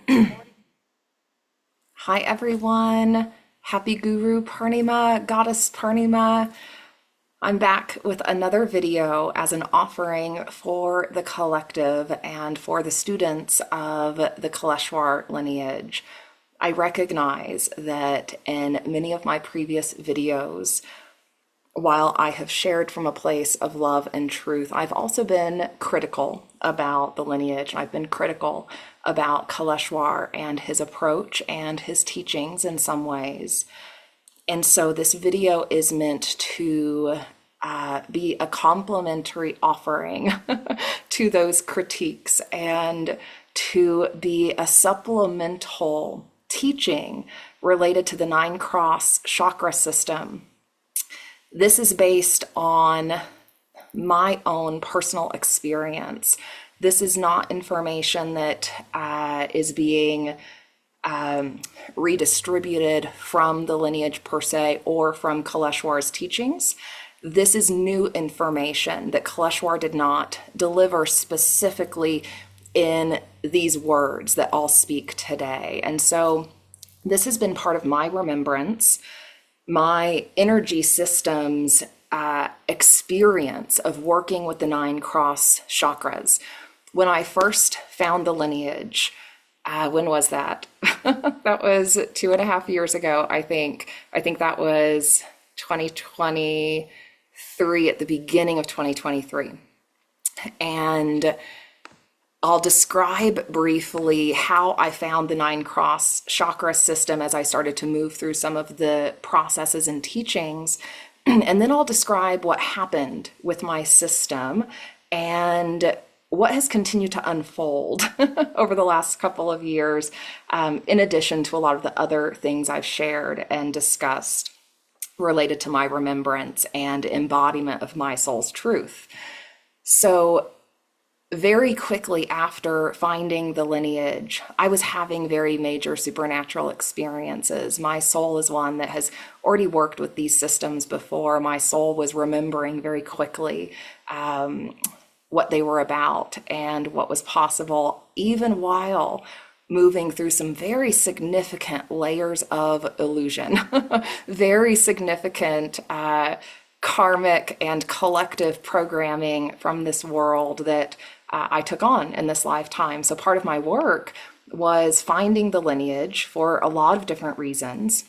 Hi everyone. Happy Guru Purnima, Goddess Purnima. I'm back with another video as an offering for the collective and for the students of the Kaleshwar lineage. I recognize that in many of my previous videos, while I have shared from a place of love and truth, I've also been critical about the lineage. I've been critical about Kaleshwar and his approach and his teachings in some ways. And so this video is meant to be a complimentary offering to those critiques and to be a supplemental teaching related to the 9 Cross Chakra system. This is based on my own personal experience. This is not information that is being redistributed from the lineage per se or from Kaleshwar's teachings. This is new information that Kaleshwar did not deliver specifically in these words that I'll speak today. And so this has been part of my remembrance, my energy systems experience of working with the 9 cross chakras. When I first found the lineage, when was that? That was 2.5 years ago, I think. I think that was 2023, at the beginning of 2023. And I'll describe briefly how I found the 9 cross chakra system as I started to move through some of the processes and teachings. And then I'll describe what happened with my system and what has continued to unfold over the last couple of years, in addition to a lot of the other things I've shared and discussed related to my remembrance and embodiment of my soul's truth. So very quickly after finding the lineage, I was having very major supernatural experiences. My soul is one that has already worked with these systems before. My soul was remembering very quickly what they were about and what was possible, even while moving through some very significant layers of illusion, very significant karmic and collective programming from this world that I took on in this lifetime. So part of my work was finding the lineage for a lot of different reasons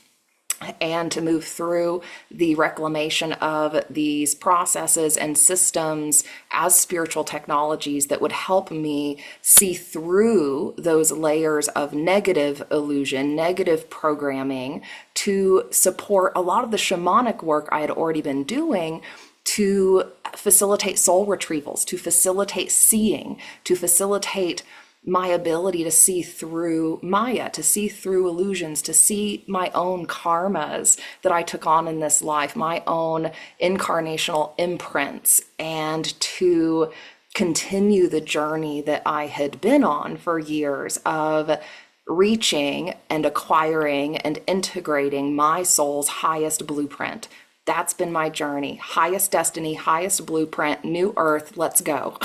and to move through the reclamation of these processes and systems as spiritual technologies that would help me see through those layers of negative illusion, negative programming, to support a lot of the shamanic work I had already been doing to facilitate soul retrievals, to facilitate seeing, to facilitate my ability to see through Maya, to see through illusions, to see my own karmas that I took on in this life, my own incarnational imprints, and to continue the journey that I had been on for years of reaching and acquiring and integrating my soul's highest blueprint. That's been my journey. Highest destiny, highest blueprint, new earth, let's go.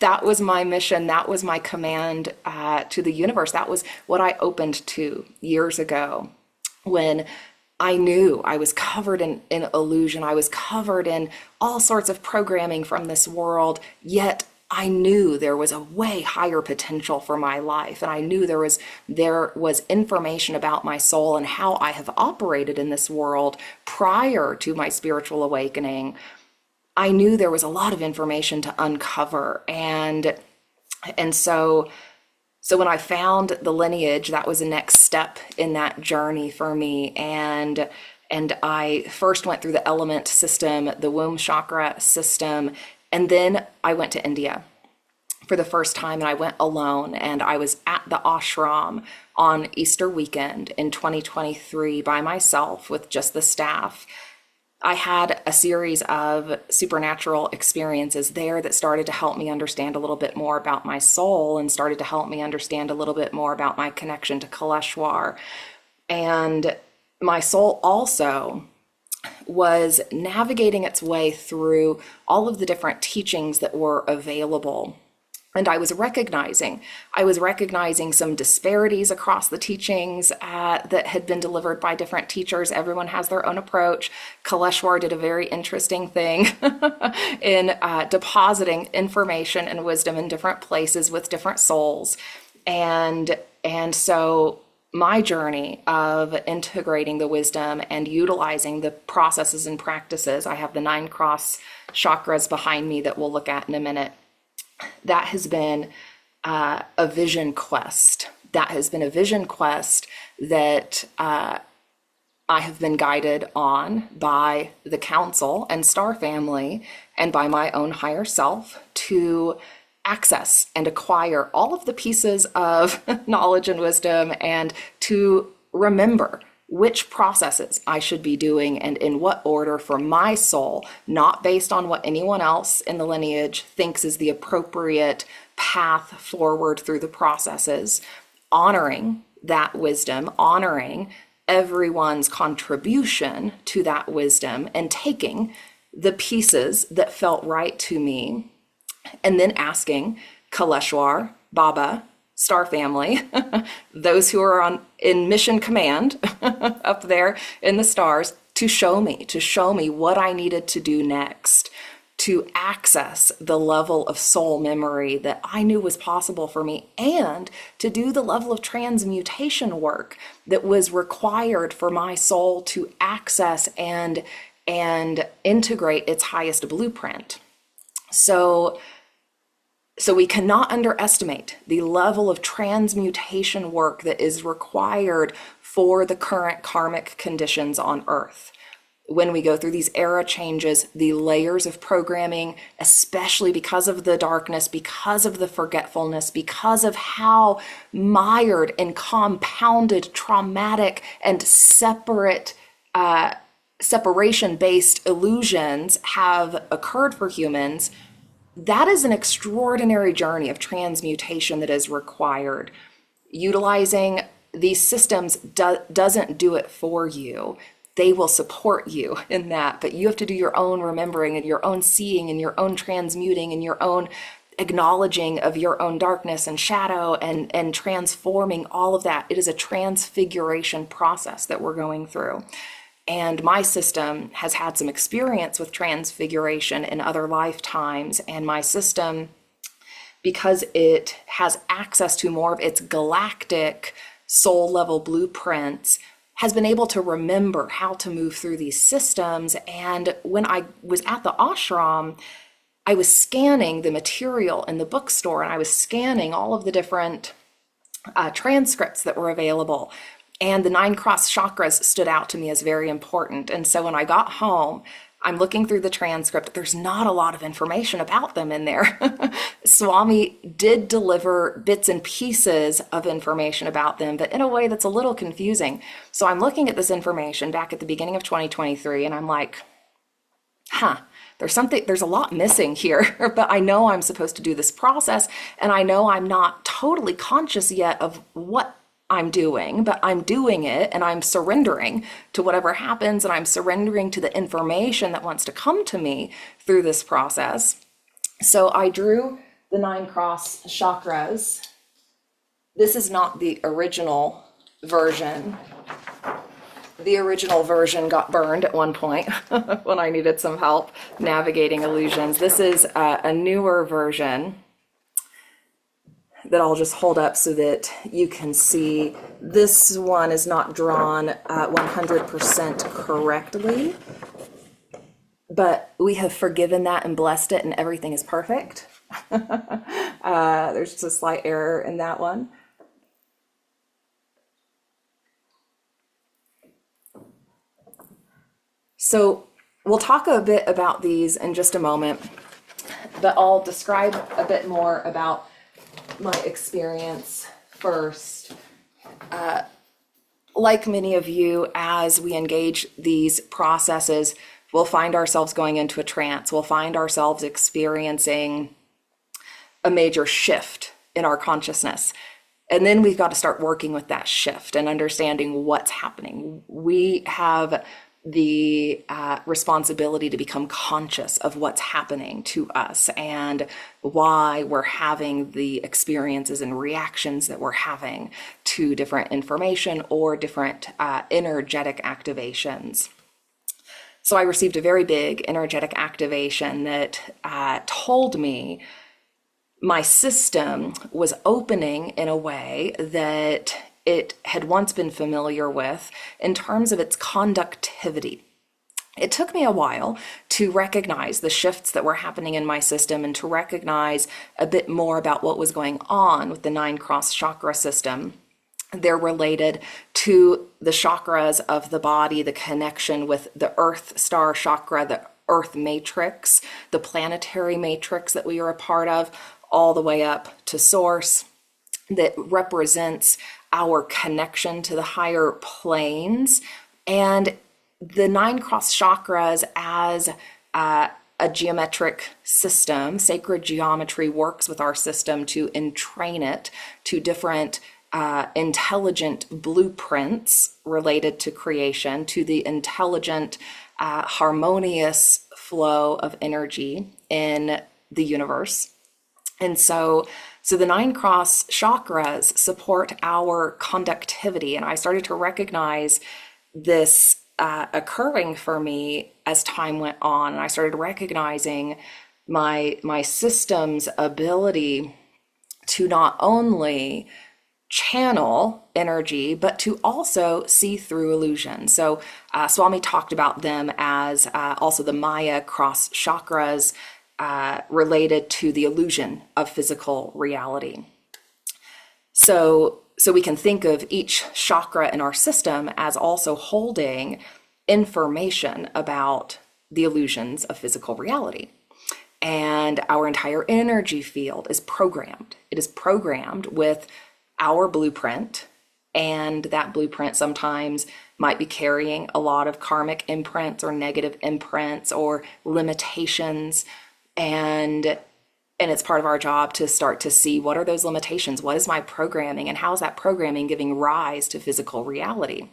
That was my mission. That was my command to the universe. That was what I opened to years ago when I knew I was covered in illusion. I was covered in all sorts of programming from this world, yet I knew there was a way higher potential for my life, and I knew there was information about my soul and how I have operated in this world prior to my spiritual awakening. I knew there was a lot of information to uncover, and so when I found the lineage, that was the next step in that journey for me, and I first went through the element system, the womb chakra system. And then I went to India for the first time, and I went alone, and I was at the ashram on Easter weekend in 2023 by myself with just the staff. I had a series of supernatural experiences there that started to help me understand a little bit more about my soul and started to help me understand a little bit more about my connection to Kaleshwar. And my soul also was navigating its way through all of the different teachings that were available And I was recognizing some disparities across the teachings that had been delivered by different teachers. Everyone has their own approach. Kaleshwar did a very interesting thing in depositing information and wisdom in different places with different souls. And so my journey of integrating the wisdom and utilizing the processes and practices, I have the 9 cross chakras behind me that we'll look at in a minute. That has been a vision quest. That has been a vision quest that I have been guided on by the council and star family and by my own higher self to access and acquire all of the pieces of knowledge and wisdom, and to remember which processes I should be doing and in what order for my soul, not based on what anyone else in the lineage thinks is the appropriate path forward through the processes, honoring that wisdom, honoring everyone's contribution to that wisdom, and taking the pieces that felt right to me, and then asking Kaleshwar, Baba, star family, those who are in mission command up there in the stars, to show me what I needed to do next to access the level of soul memory that I knew was possible for me, and to do the level of transmutation work that was required for my soul to access and integrate its highest blueprint. So we cannot underestimate the level of transmutation work that is required for the current karmic conditions on Earth. When we go through these era changes, the layers of programming, especially because of the darkness, because of the forgetfulness, because of how mired and compounded traumatic and separation-based illusions have occurred for humans, that is an extraordinary journey of transmutation that is required. Utilizing these systems doesn't do it for you. They will support you in that, but you have to do your own remembering and your own seeing and your own transmuting and your own acknowledging of your own darkness and shadow and transforming all of that. It is a transfiguration process that we're going through. And my system has had some experience with transfiguration in other lifetimes. And my system, because it has access to more of its galactic soul level blueprints, has been able to remember how to move through these systems. And when I was at the ashram, I was scanning the material in the bookstore, and I was scanning all of the different transcripts that were available. And the 9 cross chakras stood out to me as very important. And so when I got home, I'm looking through the transcript. There's not a lot of information about them in there. Swami did deliver bits and pieces of information about them, but in a way that's a little confusing. So I'm looking at this information back at the beginning of 2023, and I'm like, there's a lot missing here, but I know I'm supposed to do this process, and I know I'm not totally conscious yet of what I'm doing, but I'm doing it, and I'm surrendering to whatever happens, and I'm surrendering to the information that wants to come to me through this process. So I drew the 9 cross chakras. This is not the original version. The original version got burned at one point when I needed some help navigating illusions. This is a newer version that I'll just hold up so that you can see. This one is not drawn 100% correctly, but we have forgiven that and blessed it, and everything is perfect. There's just a slight error in that one. So we'll talk a bit about these in just a moment, but I'll describe a bit more about my experience first. Like many of you, as we engage these processes, we'll find ourselves going into a trance. We'll find ourselves experiencing a major shift in our consciousness. And then we've got to start working with that shift and understanding what's happening. We have the responsibility to become conscious of what's happening to us and why we're having the experiences and reactions that we're having to different information or different energetic activations. So I received a very big energetic activation that told me my system was opening in a way that it had once been familiar with in terms of its conductivity. It took me a while to recognize the shifts that were happening in my system and to recognize a bit more about what was going on with the 9 cross chakra system. They're related to the chakras of the body, the connection with the earth star chakra, the earth matrix, the planetary matrix that we are a part of, all the way up to source, that represents our connection to the higher planes. And the 9 cross chakras as a geometric system, sacred geometry works with our system to entrain it to different intelligent blueprints related to creation, to the intelligent, harmonious flow of energy in the universe. And so the 9 cross chakras support our conductivity. And I started to recognize this occurring for me as time went on. And I started recognizing my system's ability to not only channel energy, but to also see through illusion. So Swami talked about them as also the Maya cross chakras, related to the illusion of physical reality. So we can think of each chakra in our system as also holding information about the illusions of physical reality. And our entire energy field is programmed. It is programmed with our blueprint, and that blueprint sometimes might be carrying a lot of karmic imprints or negative imprints or limitations. And it's part of our job to start to see what are those limitations, what is my programming, and how is that programming giving rise to physical reality.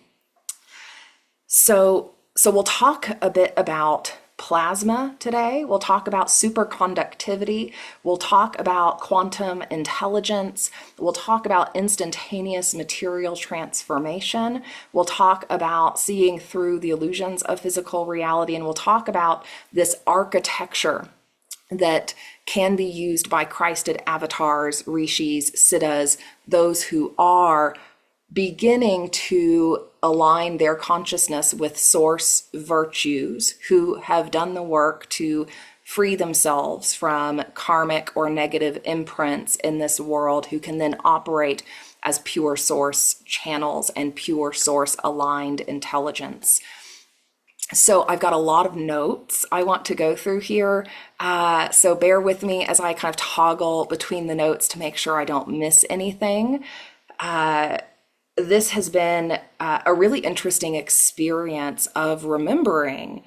So we'll talk a bit about plasma today. We'll talk about superconductivity. We'll talk about quantum intelligence. We'll talk about instantaneous material transformation. We'll talk about seeing through the illusions of physical reality, and we'll talk about this architecture that can be used by Christed avatars, rishis, siddhas, those who are beginning to align their consciousness with source virtues, who have done the work to free themselves from karmic or negative imprints in this world, who can then operate as pure source channels and pure source aligned intelligence. So I've got a lot of notes I want to go through here. So bear with me as I kind of toggle between the notes to make sure I don't miss anything. This has been a really interesting experience of remembering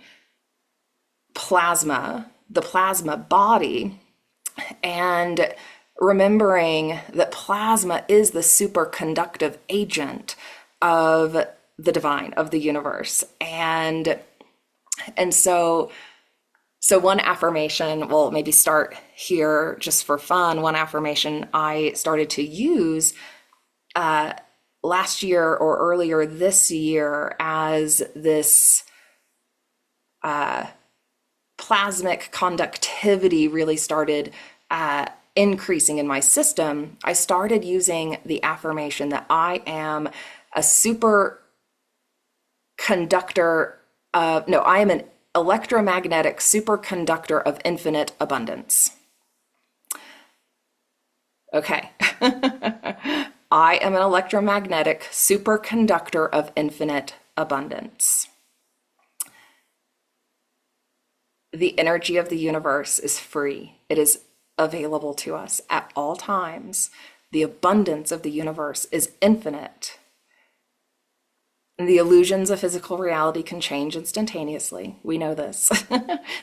plasma, the plasma body, and remembering that plasma is the superconductive agent of the divine, of the universe. And so one affirmation, we'll maybe start here just for fun. One affirmation I started to use last year or earlier this year as this plasmic conductivity really started increasing in my system, I started using the affirmation that I am a I am an electromagnetic superconductor of infinite abundance. Okay. I am an electromagnetic superconductor of infinite abundance. The energy of the universe is free. It is available to us at all times. The abundance of the universe is infinite. And the illusions of physical reality can change instantaneously. We know this.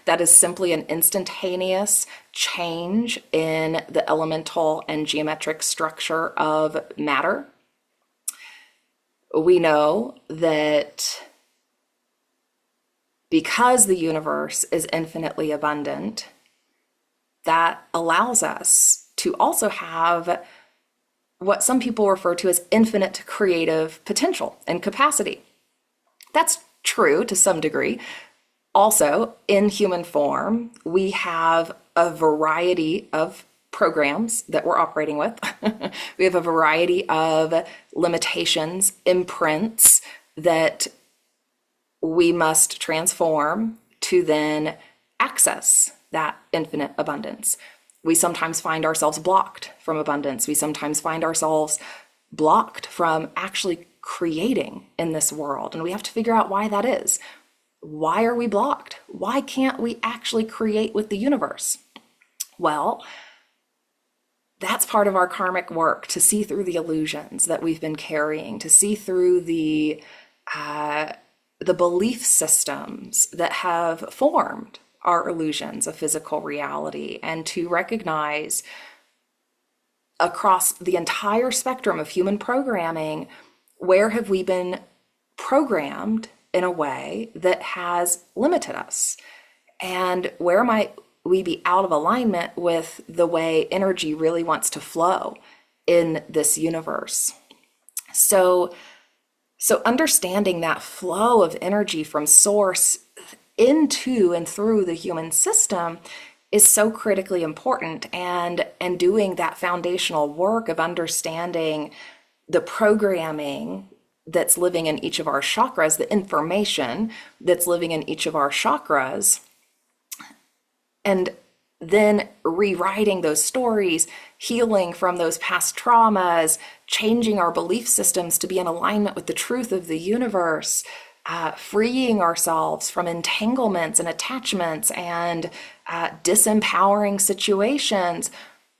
That is simply an instantaneous change in the elemental and geometric structure of matter. We know that because the universe is infinitely abundant, that allows us to also have what some people refer to as infinite creative potential and capacity. That's true to some degree. Also, in human form, we have a variety of programs that we're operating with. We have a variety of limitations, imprints that we must transform to then access that infinite abundance. We sometimes find ourselves blocked from abundance. We sometimes find ourselves blocked from actually creating in this world. And we have to figure out why that is. Why are we blocked? Why can't we actually create with the universe? Well, that's part of our karmic work, to see through the illusions that we've been carrying, to see through the belief systems that have formed our illusions of physical reality, and to recognize across the entire spectrum of human programming, where have we been programmed in a way that has limited us? And where might we be out of alignment with the way energy really wants to flow in this universe? So understanding that flow of energy from source into and through the human system is so critically important, and doing that foundational work of understanding the programming that's living in each of our chakras, the information that's living in each of our chakras, and then rewriting those stories, healing from those past traumas, changing our belief systems to be in alignment with the truth of the universe, freeing ourselves from entanglements and attachments and disempowering situations.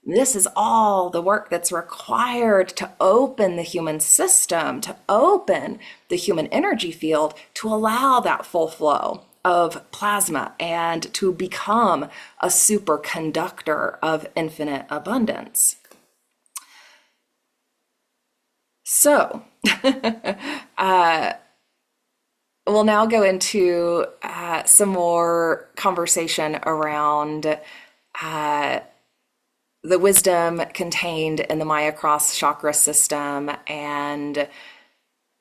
This is all the work that's required to open the human system, to open the human energy field, to allow that full flow of plasma and to become a superconductor of infinite abundance. So, we'll now go into some more conversation around the wisdom contained in the Maya Cross Chakra system, and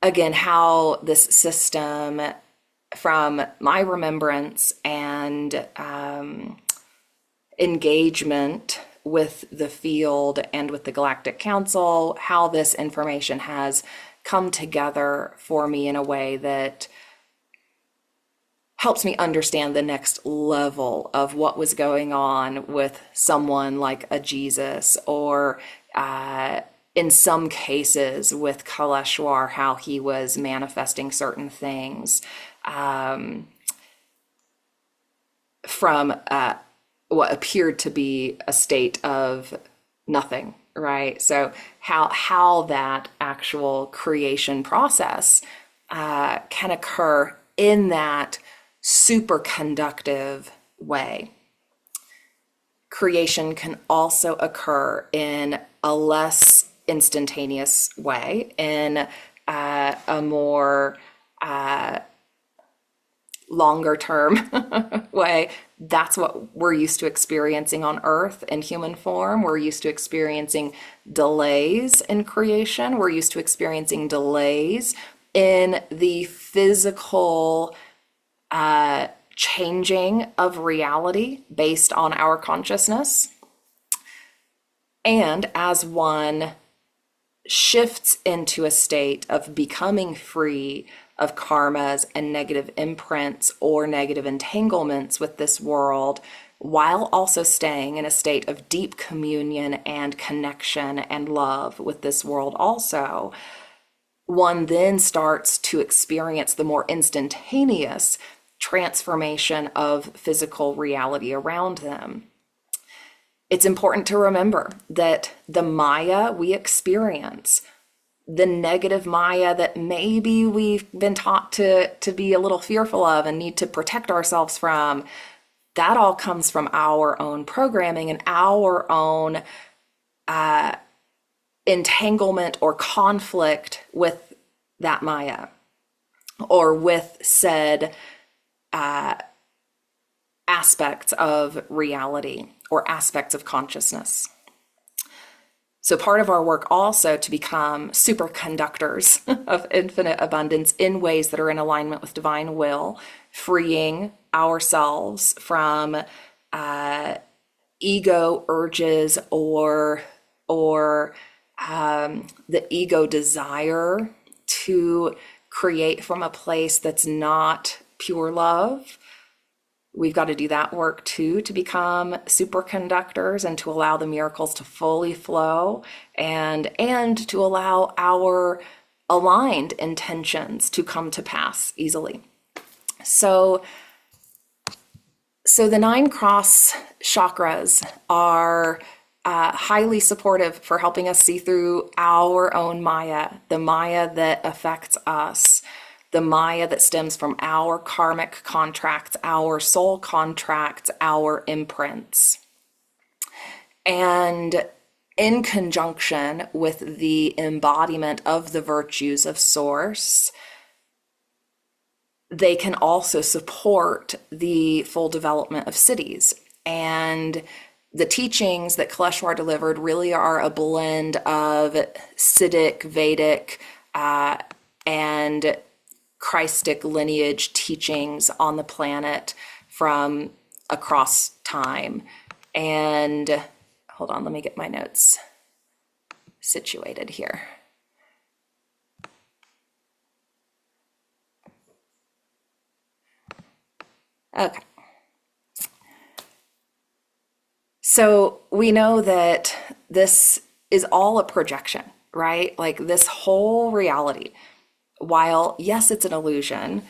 again, how this system, from my remembrance and engagement with the field and with the Galactic Council, how this information has come together for me in a way that helps me understand the next level of what was going on with someone like a Jesus, or in some cases with Kaleshwar, how he was manifesting certain things from what appeared to be a state of nothing, right? So how that actual creation process can occur in that superconductive way. Creation can also occur in a less instantaneous way, in a more longer term way. That's what we're used to experiencing on Earth in human form. We're used to experiencing delays in creation. We're used to experiencing delays in the physical changing of reality based on our consciousness. And as one shifts into a state of becoming free of karmas and negative imprints or negative entanglements with this world, while also staying in a state of deep communion and connection and love with this world also, one then starts to experience the more instantaneous transformation of physical reality around them. It's important to remember that the Maya we experience, the negative Maya that maybe we've been taught to be a little fearful of and need to protect ourselves from, that all comes from our own programming and our own entanglement or conflict with that Maya, or with said aspects of reality or aspects of consciousness. So part of our work also to become superconductors of infinite abundance in ways that are in alignment with divine will, freeing ourselves from ego urges or the ego desire to create from a place that's not pure love. We've got to do that work too, to become superconductors and to allow the miracles to fully flow and to allow our aligned intentions to come to pass easily. So the 9 cross chakras are highly supportive for helping us see through our own Maya, the Maya that affects us, the Maya that stems from our karmic contracts, our soul contracts, our imprints. And in conjunction with the embodiment of the virtues of Source, they can also support the full development of cities. And the teachings that Kaleshwar delivered really are a blend of Siddhic, Vedic, and Christic lineage teachings on the planet from across time. And hold on, let me get my notes situated here. Okay. So we know that this is all a projection, right? Like this whole reality, while yes, it's an illusion,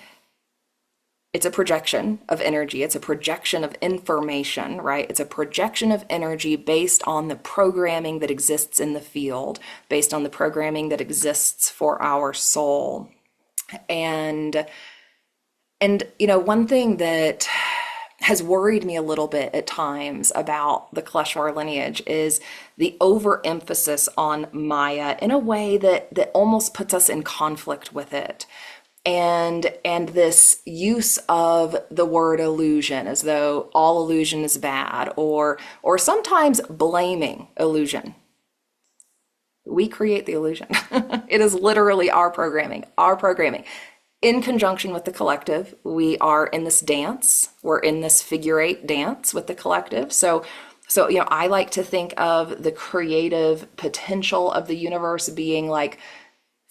it's a projection of energy. It's a projection of information, right? It's a projection of energy based on the programming that exists in the field, based on the programming that exists for our soul. And you know, one thing that has worried me a little bit at times about the Kaleshwar lineage is the overemphasis on Maya in a way that almost puts us in conflict with it. And this use of the word illusion as though all illusion is bad, or sometimes blaming illusion. We create the illusion. It is literally our programming. In conjunction with the collective, we are in this dance. We're in this figure 8 dance with the collective. So you know, I like to think of the creative potential of the universe being like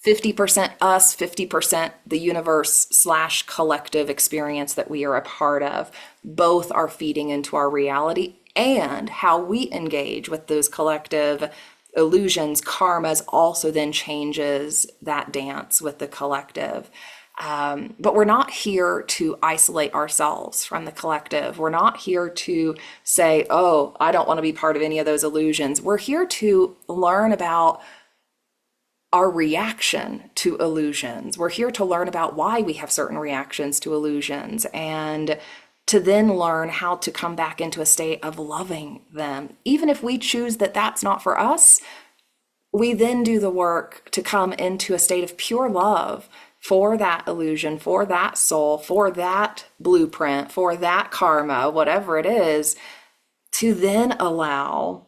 50% us, 50% the universe / collective experience that we are a part of. Both are feeding into our reality, and how we engage with those collective illusions, karmas, also then changes that dance with the collective. But we're not here to isolate ourselves from the collective. We're not here to say, oh, I don't want to be part of any of those illusions. We're here to learn about our reaction to illusions. We're here to learn about why we have certain reactions to illusions, and to then learn how to come back into a state of loving them. Even if we choose that that's not for us, we then do the work to come into a state of pure love for that illusion, for that soul, for that blueprint, for that karma, whatever it is, to then allow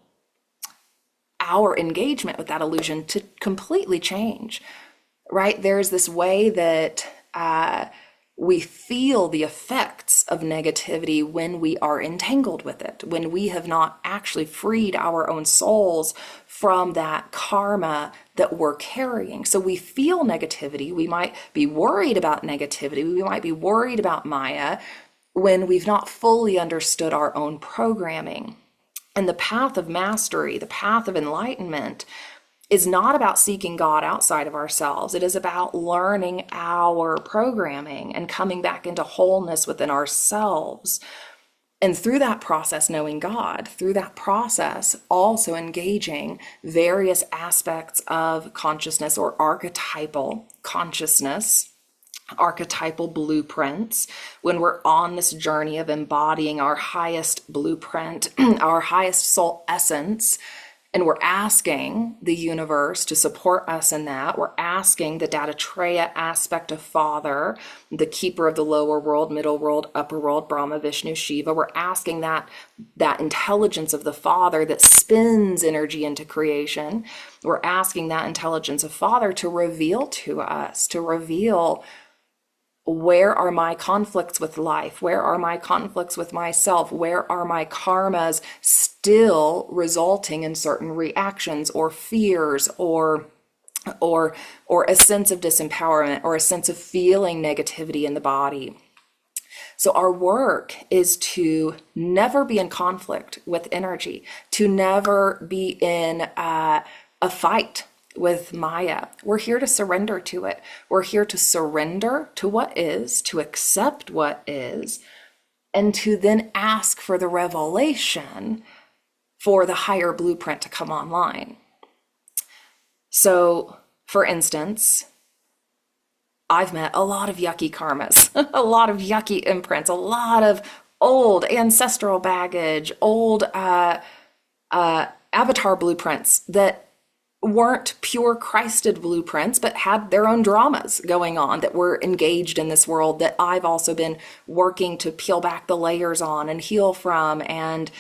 our engagement with that illusion to completely change, right? There's this way that we feel the effects of negativity when we are entangled with it, when we have not actually freed our own souls from that karma that we're carrying. So we feel negativity. We might be worried about negativity. We might be worried about Maya when we've not fully understood our own programming. And the path of mastery, the path of enlightenment, is not about seeking God outside of ourselves. It is about learning our programming and coming back into wholeness within ourselves. And through that process, knowing God, through that process, also engaging various aspects of consciousness or archetypal consciousness, archetypal blueprints, when we're on this journey of embodying our highest blueprint, our highest soul essence, And we're asking the universe to support us in that. We're asking the Dattatreya aspect of Father, the keeper of the lower world, middle world, upper world, Brahma, Vishnu, Shiva. We're asking that intelligence of the Father that spins energy into creation. We're asking that intelligence of Father to reveal to us, to reveal, where are my conflicts with life? Where are my conflicts with myself? Where are my karmas still resulting in certain reactions or fears or a sense of disempowerment or a sense of feeling negativity in the body? So our work is to never be in conflict with energy, to never be in a fight with Maya. We're here to surrender to it. We're here to surrender to what is, to accept what is, and to then ask for the revelation for the higher blueprint to come online. So, for instance, I've met a lot of yucky karmas, a lot of yucky imprints, a lot of old ancestral baggage, old avatar blueprints that weren't pure Christed blueprints, but had their own dramas going on that were engaged in this world that I've also been working to peel back the layers on and heal from and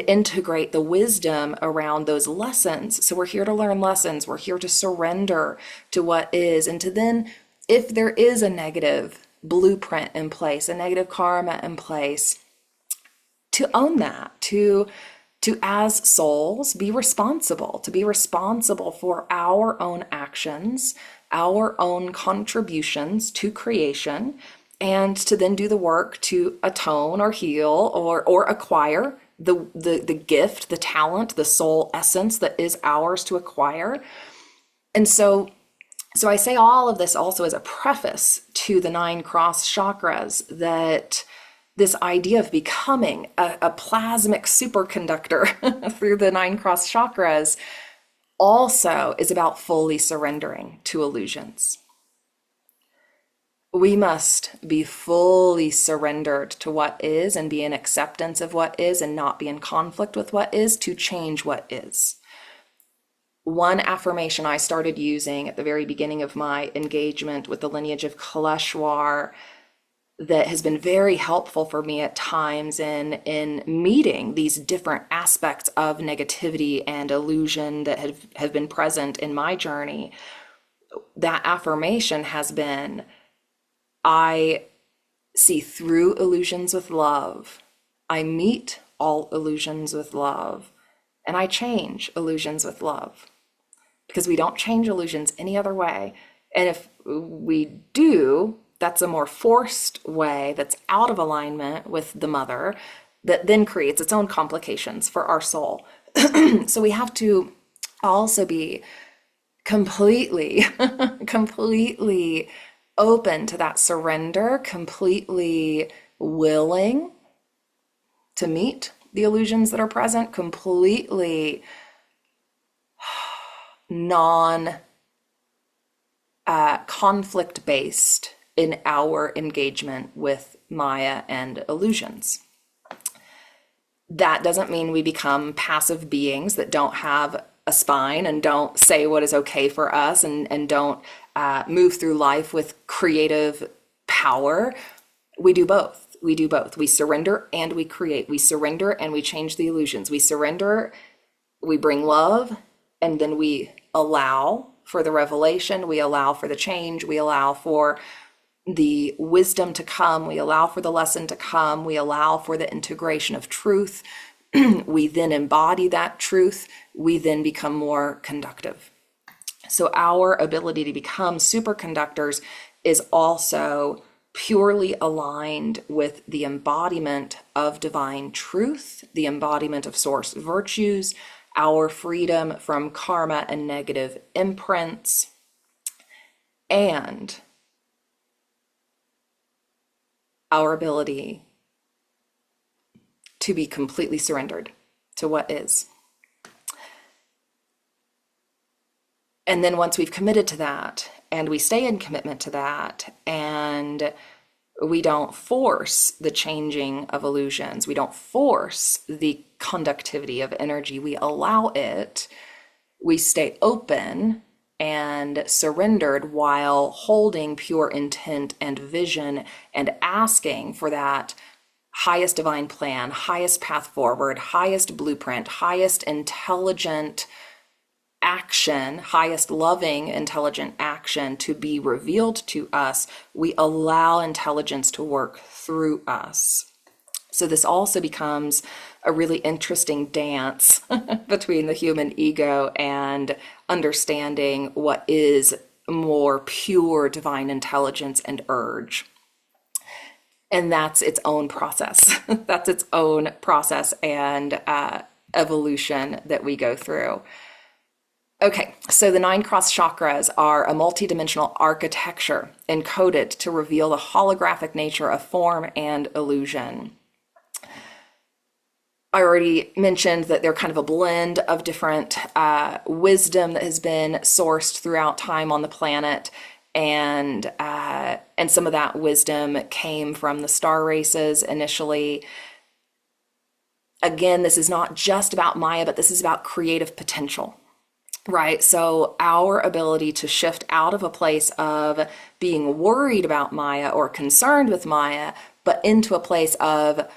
integrate the wisdom around those lessons. So we're here to learn lessons. We're here to surrender to what is, and to then, if there is a negative blueprint in place, a negative karma in place, to own that, to as souls be responsible, to be responsible for our own actions, our own contributions to creation, and to then do the work to atone or heal or acquire the gift, the talent, the soul essence that is ours to acquire. And so I say all of this also as a preface to the 9 cross chakras, that this idea of becoming a plasmic superconductor through the 9 cross chakras also is about fully surrendering to illusions. We must be fully surrendered to what is and be in acceptance of what is and not be in conflict with what is to change what is. One affirmation I started using at the very beginning of my engagement with the lineage of Kaleshwar that has been very helpful for me at times in meeting these different aspects of negativity and illusion that have been present in my journey. That affirmation has been, I see through illusions with love. I meet all illusions with love. And I change illusions with love. Because we don't change illusions any other way. And if we do, that's a more forced way that's out of alignment with the mother that then creates its own complications for our soul. So we have to also be completely open to that surrender, completely willing to meet the illusions that are present, completely non-conflict based in our engagement with Maya and illusions. That doesn't mean we become passive beings that don't have a spine and don't say what is okay for us and don't move through life with creative power. We do both. We do both. We surrender and we create. We surrender and we change the illusions. We surrender, we bring love, and then we allow for the revelation. We allow for the change. We allow for the wisdom to come. We allow for the lesson to come. We allow for the integration of truth. We then embody that truth. We then become more conductive. So our ability to become superconductors is also purely aligned with the embodiment of divine truth, the embodiment of source virtues, our freedom from karma and negative imprints, and our ability to be completely surrendered to what is. And then once we've committed to that, and we stay in commitment to that, and we don't force the changing of illusions, we don't force the conductivity of energy. We allow it, we stay open and surrendered while holding pure intent and vision and asking for that highest divine plan, highest path forward, highest blueprint, highest intelligent action, highest loving intelligent action to be revealed to us. We allow intelligence to work through us. So this also becomes a really interesting dance between the human ego and understanding what is more pure divine intelligence and urge. And that's its own process. That's its own process and evolution that we go through. Okay, so the 9 cross chakras are a multidimensional architecture encoded to reveal the holographic nature of form and illusion. I already mentioned that they're kind of a blend of different wisdom that has been sourced throughout time on the planet, and some of that wisdom came from the star races initially. Again, this is not just about Maya, but this is about creative potential, right? So our ability to shift out of a place of being worried about Maya or concerned with Maya, but into a place of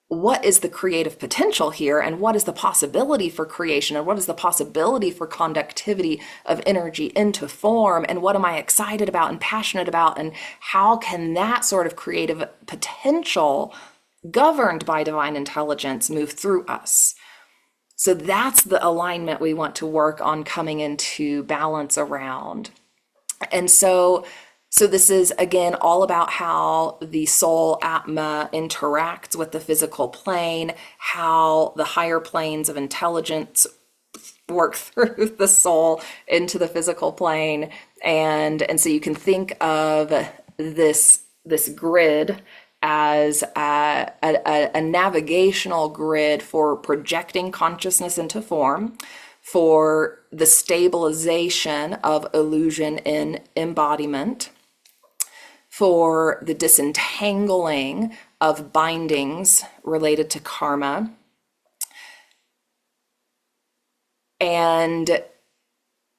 what is the creative potential here, and what is the possibility for creation, and what is the possibility for conductivity of energy into form, and what am I excited about and passionate about, and how can that sort of creative potential governed by divine intelligence move through us. So that's the alignment we want to work on coming into balance around. And so this is, again, all about how the soul Atma interacts with the physical plane, how the higher planes of intelligence work through the soul into the physical plane. And so you can think of this grid as a navigational grid for projecting consciousness into form, for the stabilization of illusion in embodiment, for the disentangling of bindings related to karma, and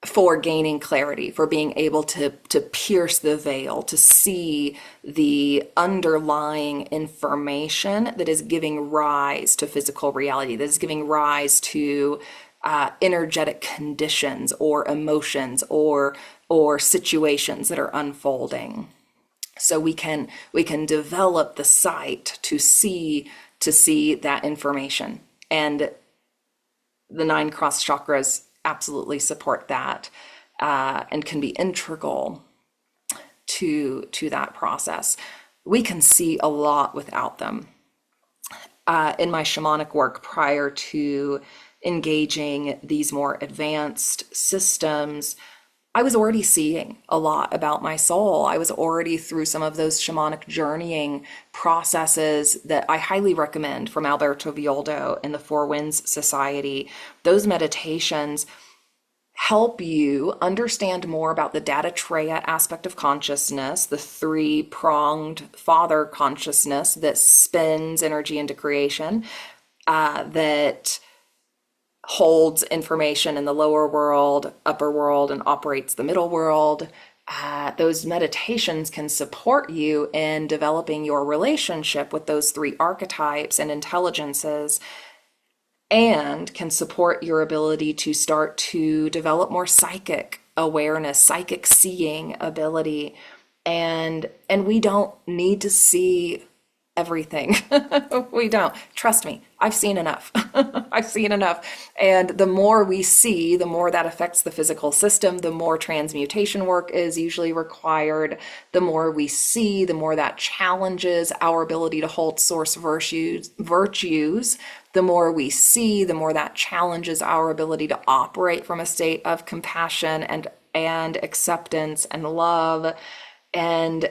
for gaining clarity, for being able to pierce the veil, to see the underlying information that is giving rise to physical reality, that is giving rise to energetic conditions or emotions or situations that are unfolding. So we can develop the sight to see that information, and the 9 cross chakras absolutely support that and can be integral to that process. We can see a lot without them. In my shamanic work prior to engaging these more advanced systems, I was already seeing a lot about my soul. I was already through some of those shamanic journeying processes that I highly recommend from Alberto Villoldo and the Four Winds Society. Those meditations help you understand more about the Dattatreya aspect of consciousness, the 3-pronged father consciousness that spins energy into creation, that holds information in the lower world, upper world, and operates the middle world. Those meditations can support you in developing your relationship with those 3 archetypes and intelligences, and can support your ability to start to develop more psychic awareness, psychic seeing ability. And we don't need to see everything. We don't. Trust me, I've seen enough. I've seen enough. And the more we see, the more that affects the physical system, the more transmutation work is usually required. The more we see, the more that challenges our ability to hold source virtues. The more we see, the more that challenges our ability to operate from a state of compassion and acceptance and love. And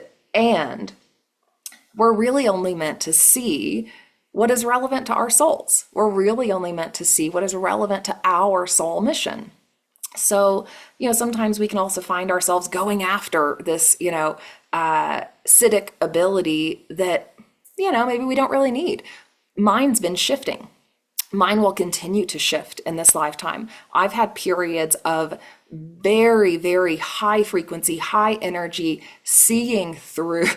we're really only meant to see what is relevant to our souls. We're really only meant to see what is relevant to our soul mission. So, sometimes we can also find ourselves going after this, Siddhic ability that, maybe we don't really need. Mine's been shifting, mine will continue to shift in this lifetime. I've had periods of very, very high frequency, high energy, seeing through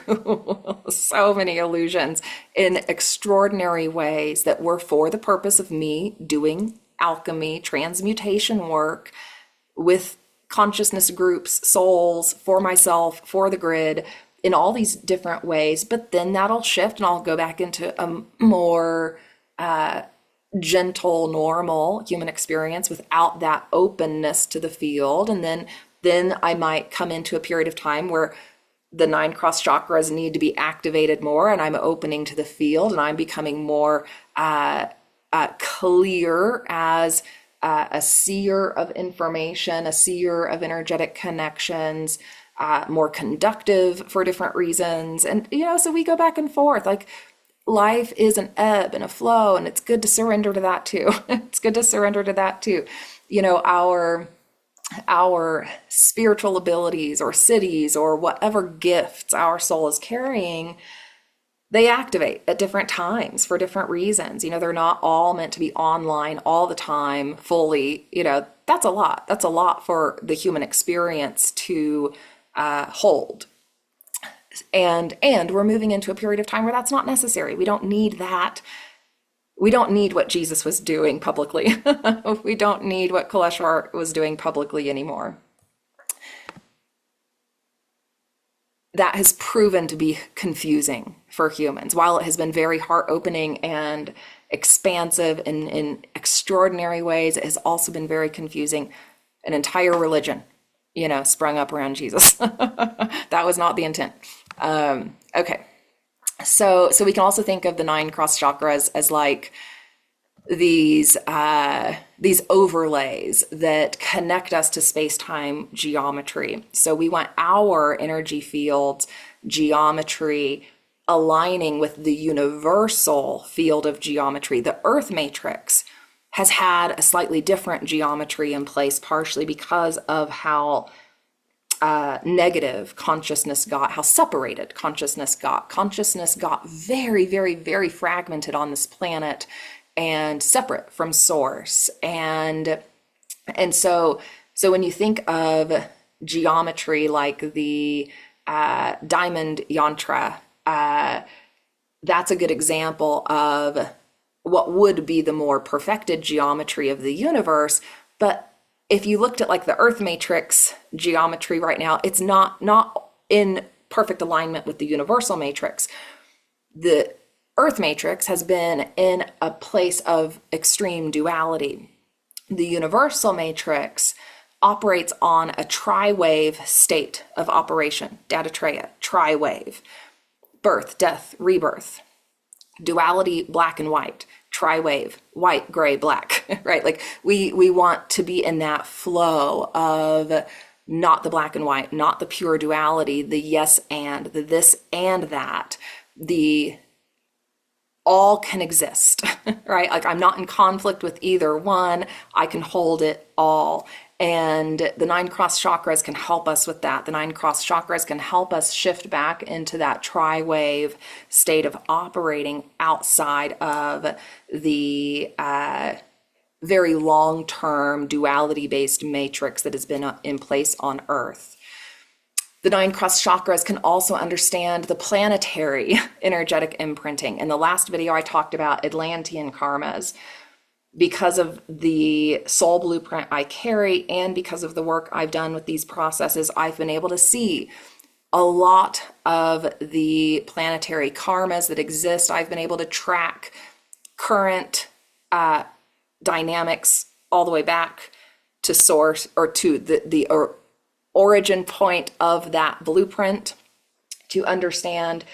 so many illusions in extraordinary ways that were for the purpose of me doing alchemy, transmutation work with consciousness groups, souls, for myself, for the grid, in all these different ways. But then that'll shift and I'll go back into a more gentle, normal human experience without that openness to the field. And then I might come into a period of time where the 9 cross chakras need to be activated more, and I'm opening to the field, and I'm becoming more clear as a seer of information, a seer of energetic connections, more conductive for different reasons. And, so we go back and forth. Like, life is an ebb and a flow, and it's good to surrender to that too. It's good to surrender to that too. Our spiritual abilities or cities or whatever gifts our soul is carrying, they activate at different times for different reasons. They're not all meant to be online all the time fully. That's a lot. That's a lot for the human experience to hold. And we're moving into a period of time where that's not necessary. We don't need that. We don't need what Jesus was doing publicly. We don't need what Kaleshwar was doing publicly anymore. That has proven to be confusing for humans. While it has been very heart-opening and expansive in extraordinary ways, it has also been very confusing. An entire religion, sprung up around Jesus. That was not the intent. Okay. So we can also think of the 9 cross chakras as like these overlays that connect us to space-time geometry. So we want our energy fields geometry aligning with the universal field of geometry. The Earth matrix has had a slightly different geometry in place, partially because of how negative consciousness got, how separated consciousness got. Consciousness got very, very, very fragmented on this planet and separate from source. And so when you think of geometry like the diamond yantra, that's a good example of what would be the more perfected geometry of the universe. But if you looked at like the Earth matrix geometry right now, it's not in perfect alignment with the universal matrix. The Earth matrix has been in a place of extreme duality. The universal matrix operates on a tri-wave state of operation, Dattatreya, tri-wave, birth, death, rebirth, duality, black and white, tri-wave, white, gray, black, right? Like we want to be in that flow of not the black and white, not the pure duality, the yes and, the this and that, the all can exist, right? Like I'm not in conflict with either one. I can hold it all. And the 9 cross chakras can help us with that. The 9 cross chakras can help us shift back into that tri-wave state of operating outside of the very long-term duality-based matrix that has been in place on Earth. The 9 cross chakras can also understand the planetary energetic imprinting. In the last video, I talked about Atlantean karmas. Because of the soul blueprint I carry and because of the work I've done with these processes, I've been able to see a lot of the planetary karmas that exist. I've been able to track current dynamics all the way back to source, or to the origin point of that blueprint, to understand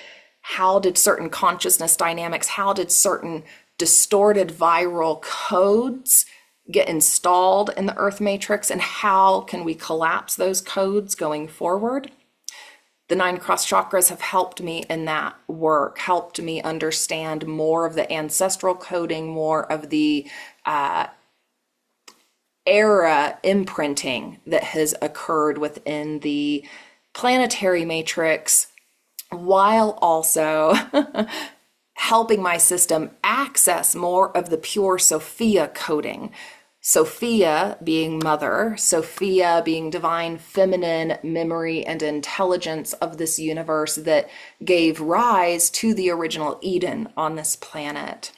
how did certain consciousness dynamics, how did certain distorted viral codes get installed in the Earth matrix, and how can we collapse those codes going forward. The 9 cross chakras have helped me in that work, helped me understand more of the ancestral coding, more of the era imprinting that has occurred within the planetary matrix, while also helping my system access more of the pure Sophia coding. Sophia being mother, Sophia being divine feminine memory and intelligence of this universe that gave rise to the original Eden on this planet.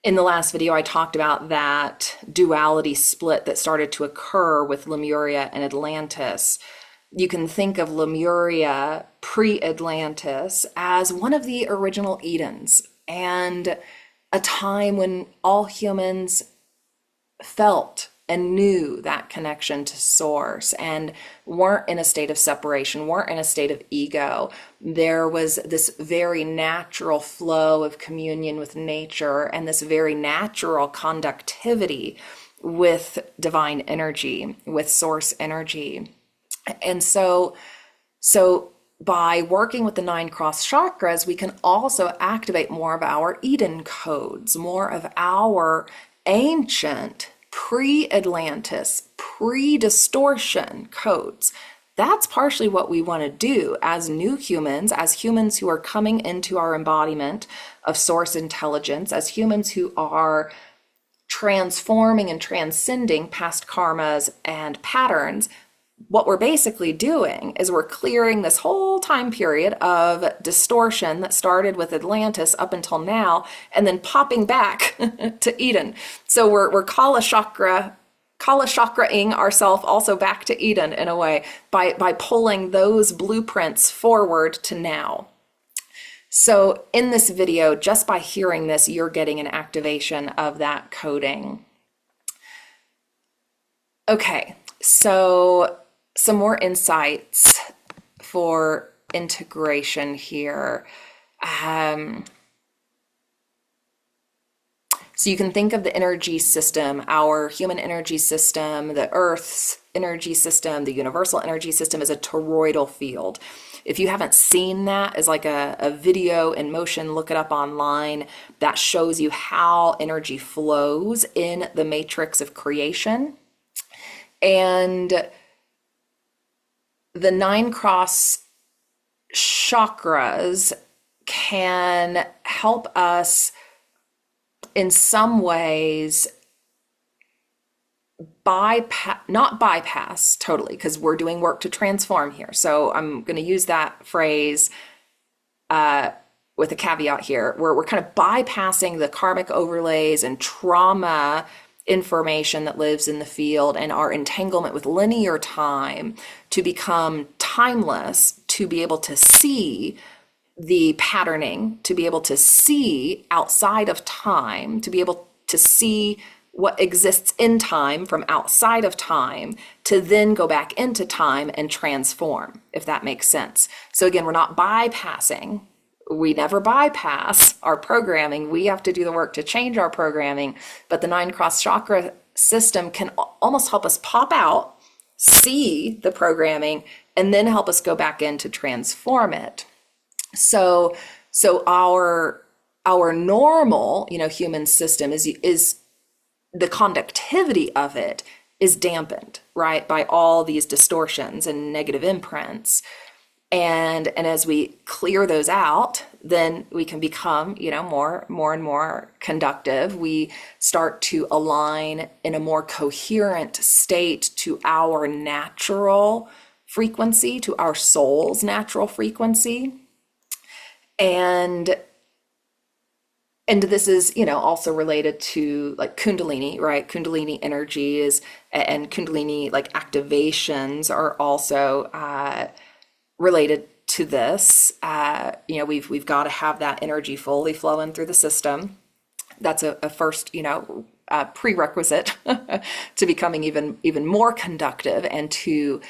In the last video, I talked about that duality split that started to occur with Lemuria and Atlantis. You can think of Lemuria pre-Atlantis as one of the original Edens and a time when all humans felt and knew that connection to source and weren't in a state of separation, weren't in a state of ego. There was this very natural flow of communion with nature and this very natural conductivity with divine energy, with source energy. And so by working with the 9 cross chakras, we can also activate more of our Eden codes, more of our ancient, pre-Atlantis, pre-distortion codes. That's partially what we want to do as new humans, as humans who are coming into our embodiment of source intelligence, as humans who are transforming and transcending past karmas and patterns. What we're basically doing is we're clearing this whole time period of distortion that started with Atlantis up until now, and then popping back to Eden. So we're Kala chakraing ourselves also back to Eden in a way by pulling those blueprints forward to now. So in this video, just by hearing this, you're getting an activation of that coding. Okay, so some more insights for integration here. So you can think of the energy system, our human energy system, the Earth's energy system, the universal energy system as a toroidal field. If you haven't seen that as like a video in motion, look it up online. That shows you how energy flows in the matrix of creation. And the 9 cross chakras can help us in some ways not bypass totally, because we're doing work to transform here. So I'm going to use that phrase with a caveat here. We're kind of bypassing the karmic overlays and trauma information that lives in the field and our entanglement with linear time to become timeless, to be able to see the patterning, to be able to see outside of time, to be able to see what exists in time from outside of time, to then go back into time and transform, if that makes sense. So again, we're not bypassing. We never bypass our programming. We have to do the work to change our programming. But the 9 cross chakra system can almost help us pop out, see the programming, and then help us go back in to transform it. So our normal, human system is the conductivity of it is dampened, right, by all these distortions and negative imprints. And as we clear those out, then we can become, more and more conductive. We start to align in a more coherent state to our natural frequency, to our soul's natural frequency. And this is, also related to like Kundalini, right? Kundalini energy and Kundalini like activations are also related to this. We've got to have that energy fully flowing through the system. That's a first, prerequisite to becoming even more conductive, and to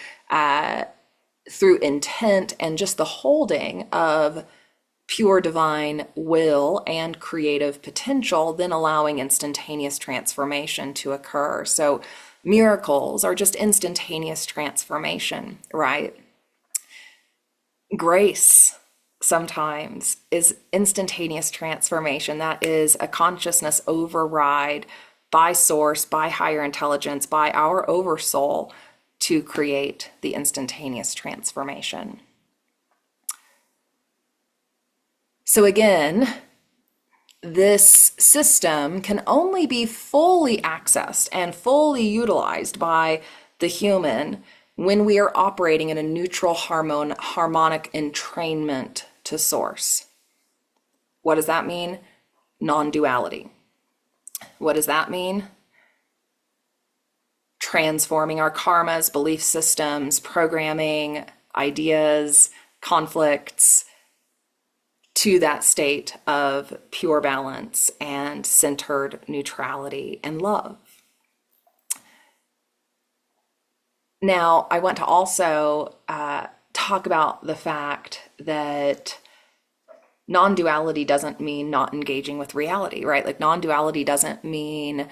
through intent and just the holding of pure divine will and creative potential, then allowing instantaneous transformation to occur. So miracles are just instantaneous transformation, right? Grace sometimes is instantaneous transformation. That is a consciousness override by source, by higher intelligence, by our oversoul to create the instantaneous transformation. So again, this system can only be fully accessed and fully utilized by the human when we are operating in a neutral harmonic entrainment to source. What does that mean? Non-duality. What does that mean? Transforming our karmas, belief systems, programming, ideas, conflicts to that state of pure balance and centered neutrality and love. Now, I want to also talk about the fact that non-duality doesn't mean not engaging with reality, right? Like non-duality doesn't mean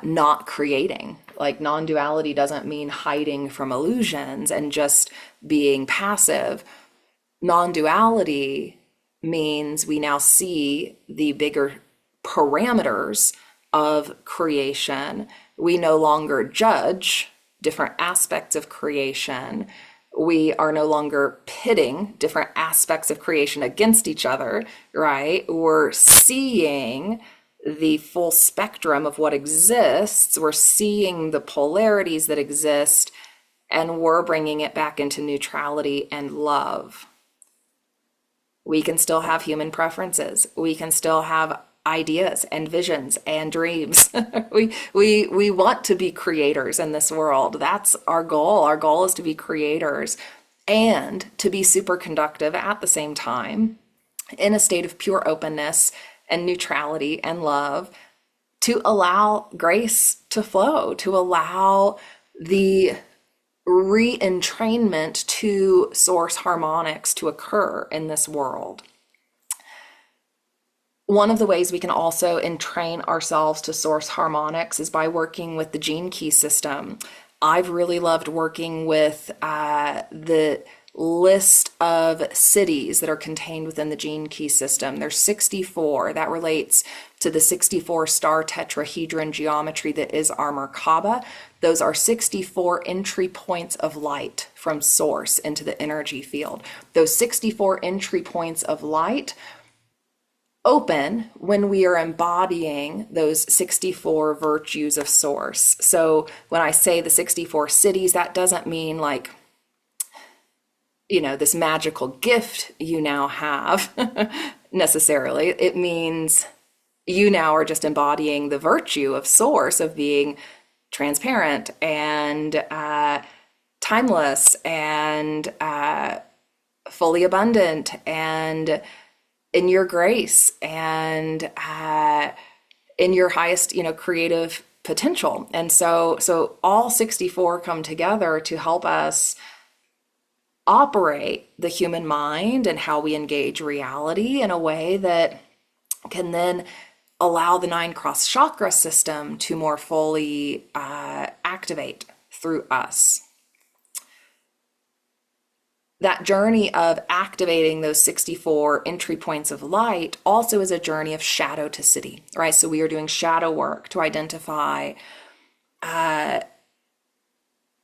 not creating. Like non-duality doesn't mean hiding from illusions and just being passive. Non-duality means we now see the bigger parameters of creation. We no longer judge different aspects of creation. We are no longer pitting different aspects of creation against each other, right? We're seeing the full spectrum of what exists. We're seeing the polarities that exist, and we're bringing it back into neutrality and love. We can still have human preferences. We can still have ideas and visions and dreams. we want to be creators in this world. That's our goal. Our goal is to be creators and to be superconductive at the same time in a state of pure openness and neutrality and love, to allow grace to flow, to allow the re-entrainment to source harmonics to occur in this world. One of the ways we can also entrain ourselves to source harmonics is by working with the gene key system. I've really loved working with the list of cities that are contained within the gene key system. There's 64. That relates to the 64 star tetrahedron geometry that is our Merkaba. Those are 64 entry points of light from source into the energy field. Those 64 entry points of light open when we are embodying those 64 virtues of source. So when I say the 64 cities, that doesn't mean like, you know, this magical gift you now have necessarily. It means you now are just embodying the virtue of source, of being transparent and timeless and fully abundant and in your grace and in your highest, you know, creative potential. And so all 64 come together to help us operate the human mind and how we engage reality in a way that can then allow the 9 cross chakra system to more fully activate through us. That journey of activating those 64 entry points of light also is a journey of shadow to city, right? So we are doing shadow work to identify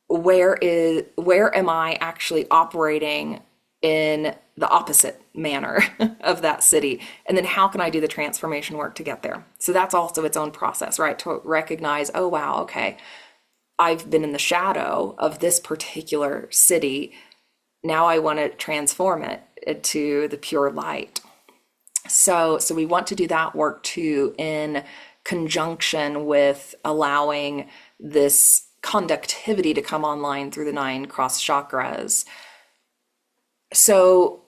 where am I actually operating in the opposite manner of that city? And then how can I do the transformation work to get there? So that's also its own process, right? To recognize, oh, wow, okay, I've been in the shadow of this particular city. Now I want to transform it into the pure light. So we want to do that work too, in conjunction with allowing this conductivity to come online through the 9 cross chakras. So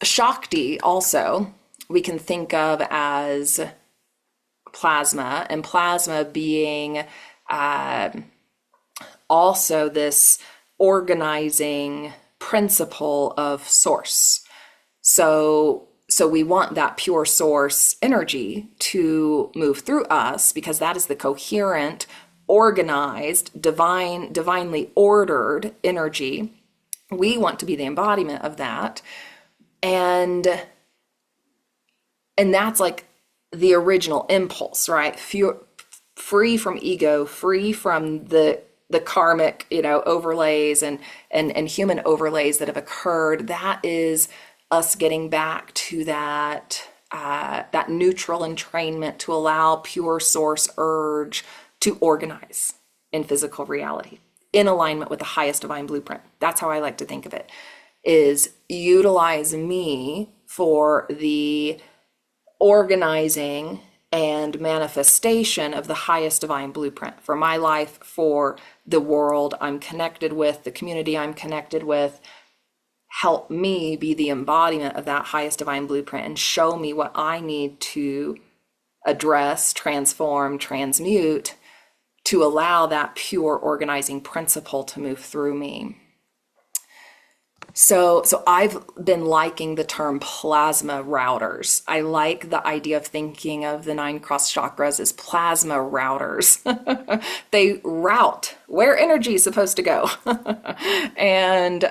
Shakti also we can think of as plasma, and plasma being also this organizing principle of source. So we want that pure source energy to move through us, because that is the coherent, organized, divinely ordered energy. We want to be the embodiment of that. And that's like the original impulse, right? Free from ego, free from the karmic, overlays and human overlays that have occurred. That is us getting back to that that neutral entrainment to allow pure source urge to organize in physical reality in alignment with the highest divine blueprint. That's how I like to think of it, is utilize me for the organizing and manifestation of the highest divine blueprint for my life, for the world I'm connected with, the community I'm connected with. Help me be the embodiment of that highest divine blueprint and show me what I need to address, transform, transmute to allow that pure organizing principle to move through me. So I've been liking the term plasma routers. I like the idea of thinking of the 9 cross chakras as plasma routers. They route where energy is supposed to go. And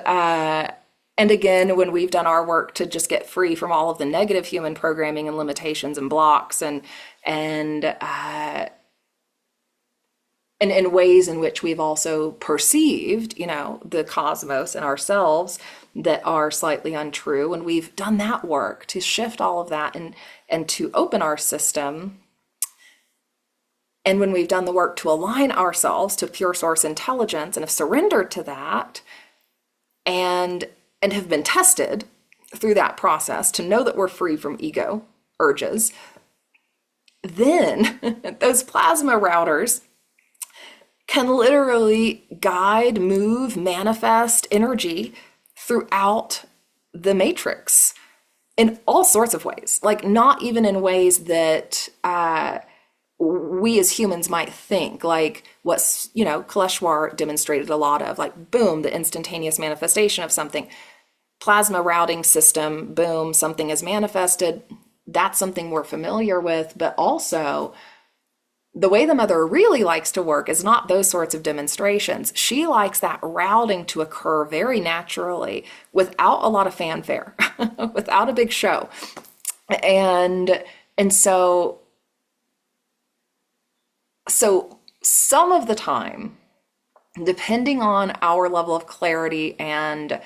again, when we've done our work to just get free from all of the negative human programming and limitations and blocks and in ways in which we've also perceived, the cosmos and ourselves that are slightly untrue. And we've done that work to shift all of that and to open our system. And when we've done the work to align ourselves to pure source intelligence and have surrendered to that and have been tested through that process to know that we're free from ego urges, then those plasma routers can literally guide, move, manifest energy throughout the matrix in all sorts of ways, like not even in ways that we as humans might think, like what, Kaleshwar demonstrated a lot of, like, boom, the instantaneous manifestation of something. Plasma routing system, boom, something is manifested. That's something we're familiar with, but also the way the mother really likes to work is not those sorts of demonstrations. She likes that routing to occur very naturally without a lot of fanfare, without a big show. And so some of the time, depending on our level of clarity and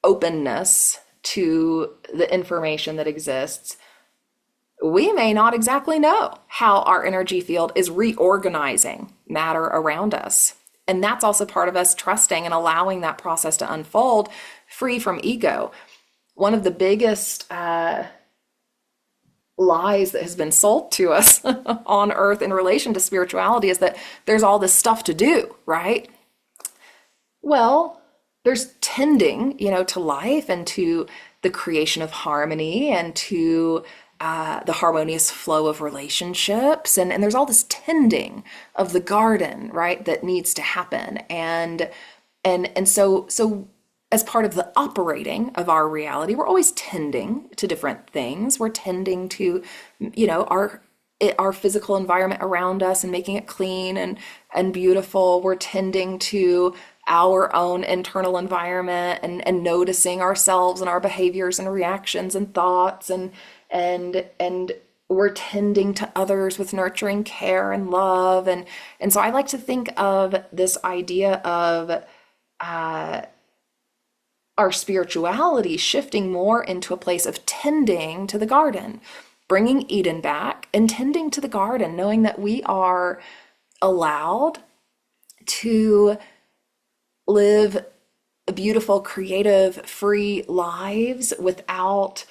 openness to the information that exists, we may not exactly know how our energy field is reorganizing matter around us. And that's also part of us trusting and allowing that process to unfold free from ego. One of the biggest lies that has been sold to us on earth in relation to spirituality is that there's all this stuff to do, right? Well, there's tending, to life and to the creation of harmony and to the harmonious flow of relationships. And there's all this tending of the garden, right, that needs to happen. And so as part of the operating of our reality, we're always tending to different things. We're tending to, our physical environment around us and making it clean and beautiful. We're tending to our own internal environment and noticing ourselves and our behaviors and reactions and thoughts and we're tending to others with nurturing care and love. And so I like to think of this idea of our spirituality shifting more into a place of tending to the garden, bringing Eden back and tending to the garden, knowing that we are allowed to live beautiful, creative, free lives without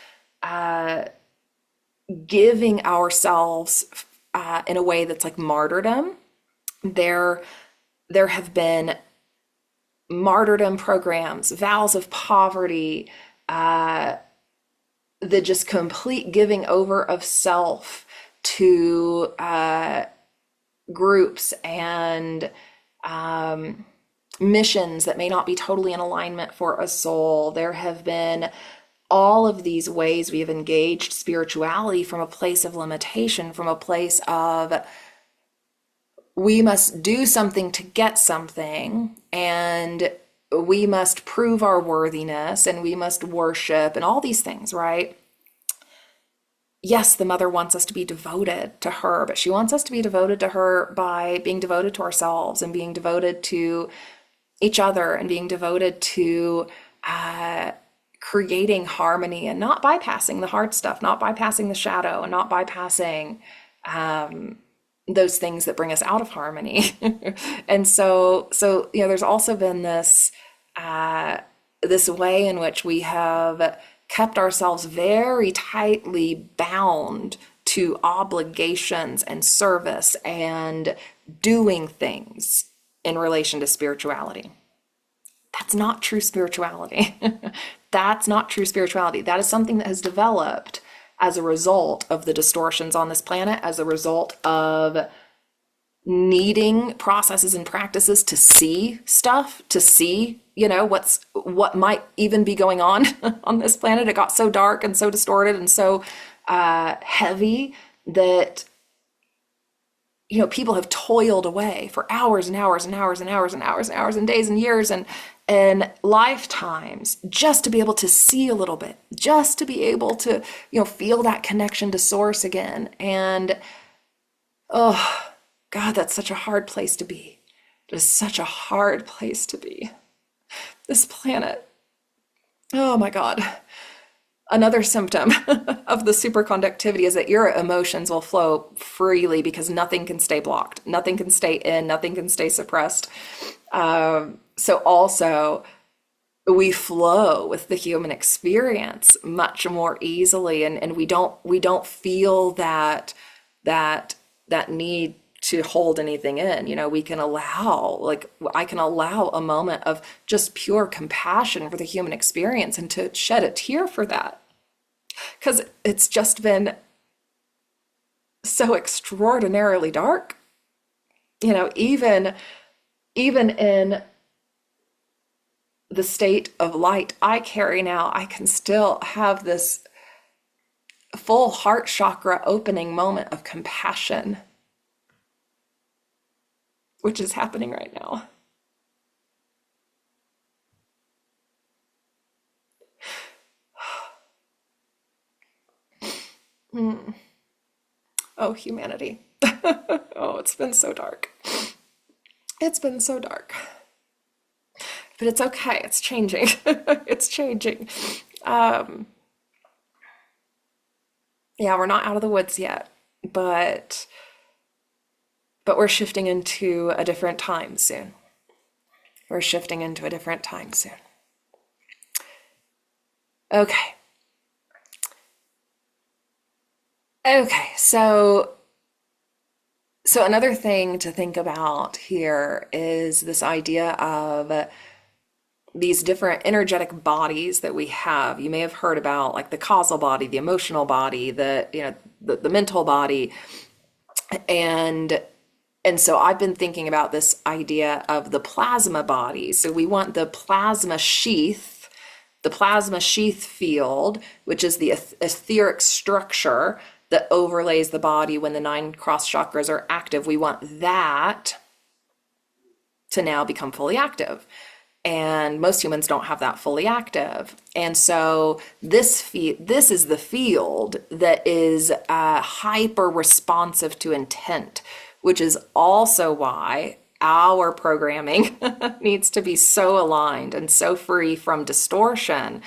giving ourselves in a way that's like martyrdom. There have been martyrdom programs, vows of poverty, the just complete giving over of self to groups and missions that may not be totally in alignment for a soul. There have been all of these ways we have engaged spirituality from a place of limitation, from a place of we must do something to get something, and we must prove our worthiness, and we must worship, and all these things, right? Yes, the mother wants us to be devoted to her, but she wants us to be devoted to her by being devoted to ourselves and being devoted to each other and being devoted to creating harmony and not bypassing the hard stuff, not bypassing the shadow, and not bypassing those things that bring us out of harmony. And so there's also been this this way in which we have kept ourselves very tightly bound to obligations and service and doing things in relation to spirituality. That's not true spirituality. That's not true spirituality. That is something that has developed as a result of the distortions on this planet, as a result of needing processes and practices to see stuff, to see, what might even be going on on this planet. It got so dark and so distorted and so heavy that people have toiled away for hours and hours and hours and hours and hours and hours and days and years and lifetimes just to be able to see a little bit, just to be able to feel that connection to source again. And oh God, that's such a hard place to be. It is such a hard place to be. This planet, oh my God. Another symptom of the superconductivity is that your emotions will flow freely because nothing can stay blocked. Nothing can stay in, nothing can stay suppressed. So also we flow with the human experience much more easily, and we don't feel that need to hold anything in. We can allow, I can allow a moment of just pure compassion for the human experience and to shed a tear for that. Because it's just been so extraordinarily dark. Even in the state of light I carry now, I can still have this full heart chakra opening moment of compassion, which is happening right now. Oh, humanity. Oh, it's been so dark. It's been so dark. But it's okay. It's changing. It's changing. Yeah, we're not out of the woods yet, but we're shifting into a different time soon. We're shifting into a different time soon. Okay. Okay, so another thing to think about here is this idea of these different energetic bodies that we have. You may have heard about like the causal body, the emotional body, the mental body. And so I've been thinking about this idea of the plasma body. So we want the plasma sheath field, which is the etheric structure that overlays the body when the 9 cross chakras are active. We want that to now become fully active. And most humans don't have that fully active. And so this is the field that is hyper responsive to intent, which is also why our programming needs to be so aligned and so free from distortion,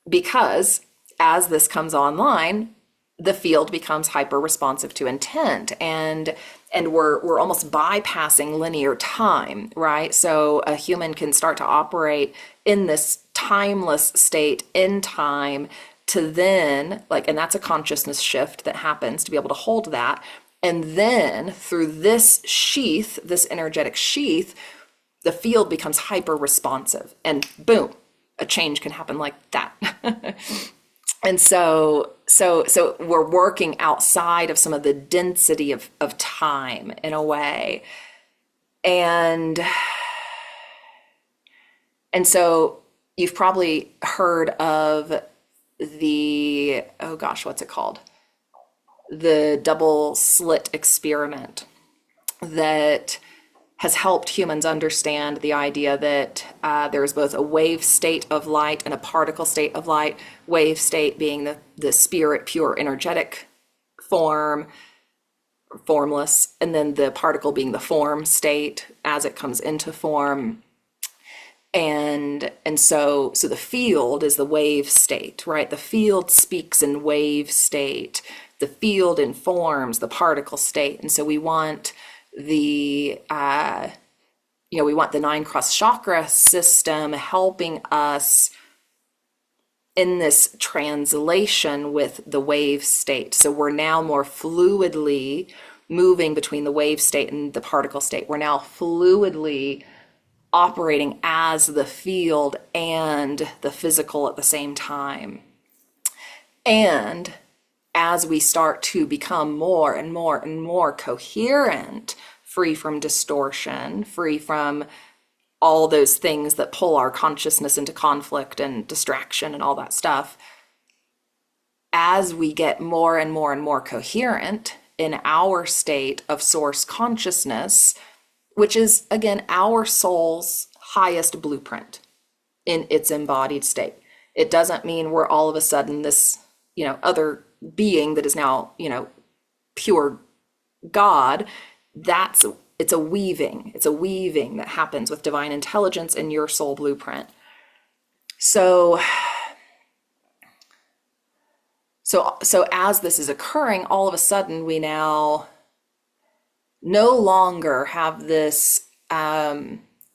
because as this comes online, the field becomes hyper responsive to intent, and we're almost bypassing linear time, right? So a human can start to operate in this timeless state in time to then, and that's a consciousness shift that happens to be able to hold that. And then through this sheath, this energetic sheath, the field becomes hyper responsive, and boom, a change can happen like that. And so we're working outside of some of the density of time in a way. And so you've probably heard of the, oh gosh, what's it called? The double slit experiment that has helped humans understand the idea that there is both a wave state of light and a particle state of light. Wave state being the spirit, pure energetic form, formless, and then the particle being the form state as it comes into form. So the field is the wave state, right? The field speaks in wave state. The field informs the particle state. And so we want the we want the 9 cross chakra system helping us in this translation with the wave state. So we're now more fluidly moving between the wave state and the particle state. We're now fluidly operating as the field and the physical at the same time. And as we start to become more and more and more coherent, free from distortion, free from all those things that pull our consciousness into conflict and distraction and all that stuff, as we get more and more and more coherent in our state of source consciousness, which is, again, our soul's highest blueprint in its embodied state. It doesn't mean we're all of a sudden this, other being that is now, pure God. It's a weaving that happens with divine intelligence in your soul blueprint. So as this is occurring, all of a sudden we now no longer have this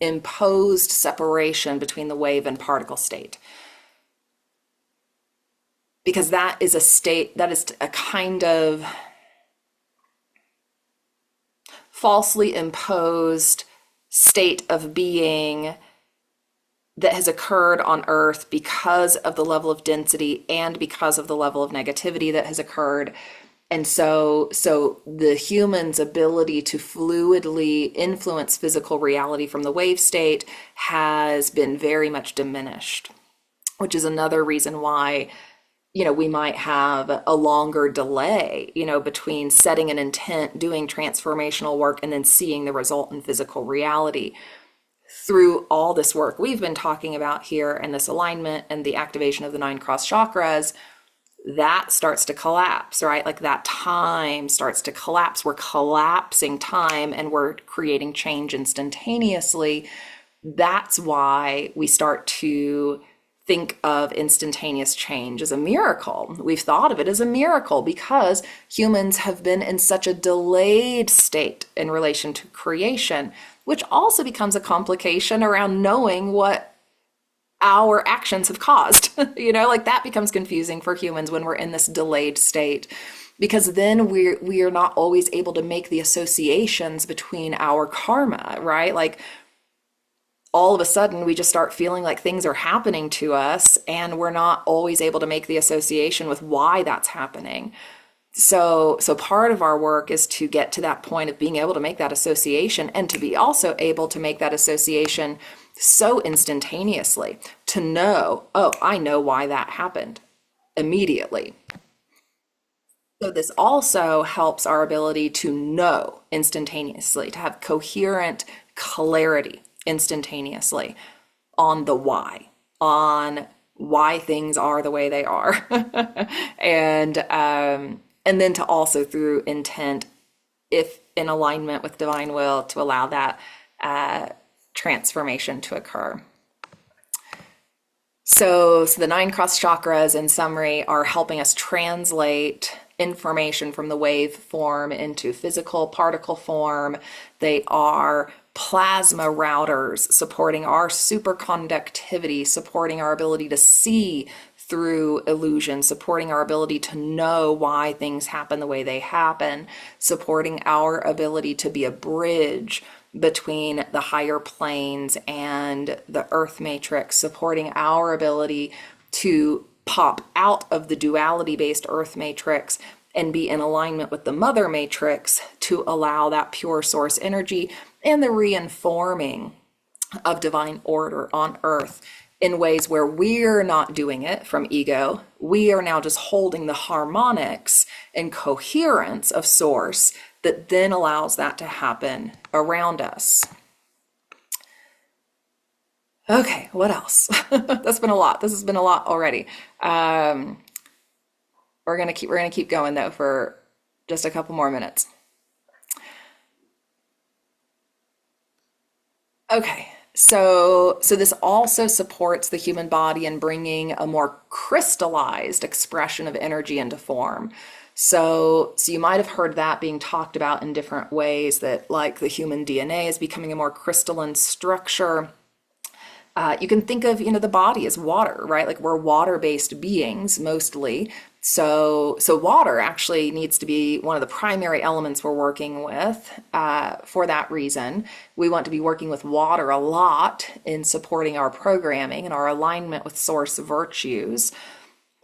imposed separation between the wave and particle state. Because that is a state, that is a kind of falsely imposed state of being that has occurred on Earth because of the level of density and because of the level of negativity that has occurred. And so the human's ability to fluidly influence physical reality from the wave state has been very much diminished, which is another reason why we might have a longer delay, between setting an intent, doing transformational work, and then seeing the result in physical reality. Through all this work we've been talking about here and this alignment and the activation of the 9 cross chakras, that starts to collapse, right? Like that time starts to collapse. We're collapsing time and we're creating change instantaneously. That's why we start to think of instantaneous change as a miracle. We've thought of it as a miracle because humans have been in such a delayed state in relation to creation, which also becomes a complication around knowing what our actions have caused. Like that becomes confusing for humans when we're in this delayed state, because then we are not always able to make the associations between our karma, right? Like all of a sudden we just start feeling like things are happening to us and we're not always able to make the association with why that's happening. So part of our work is to get to that point of being able to make that association and to be also able to make that association so instantaneously to know, oh, I know why that happened immediately. So this also helps our ability to know instantaneously, to have coherent clarity instantaneously on the why, on why things are the way they are. And then to also through intent, if in alignment with divine will, to allow that transformation to occur. So the 9 cross chakras, in summary, are helping us translate information from the wave form into physical particle form. They are plasma routers supporting our superconductivity, supporting our ability to see through illusion, supporting our ability to know why things happen the way they happen, supporting our ability to be a bridge between the higher planes and the earth matrix, supporting our ability to pop out of the duality-based earth matrix and be in alignment with the mother matrix to allow that pure source energy and the reinforming of divine order on earth in ways where we're not doing it from ego. We are now just holding the harmonics and coherence of source that then allows that to happen around us. Okay, what else? That's been a lot. This has been a lot already. We're gonna keep going though for just a couple more minutes. Okay, So this also supports the human body in bringing a more crystallized expression of energy into form. So you might have heard that being talked about in different ways, that like the human DNA is becoming a more crystalline structure. You can think of, the body as water, right? Like we're water-based beings mostly. So water actually needs to be one of the primary elements we're working with. For that reason, we want to be working with water a lot in supporting our programming and our alignment with source virtues.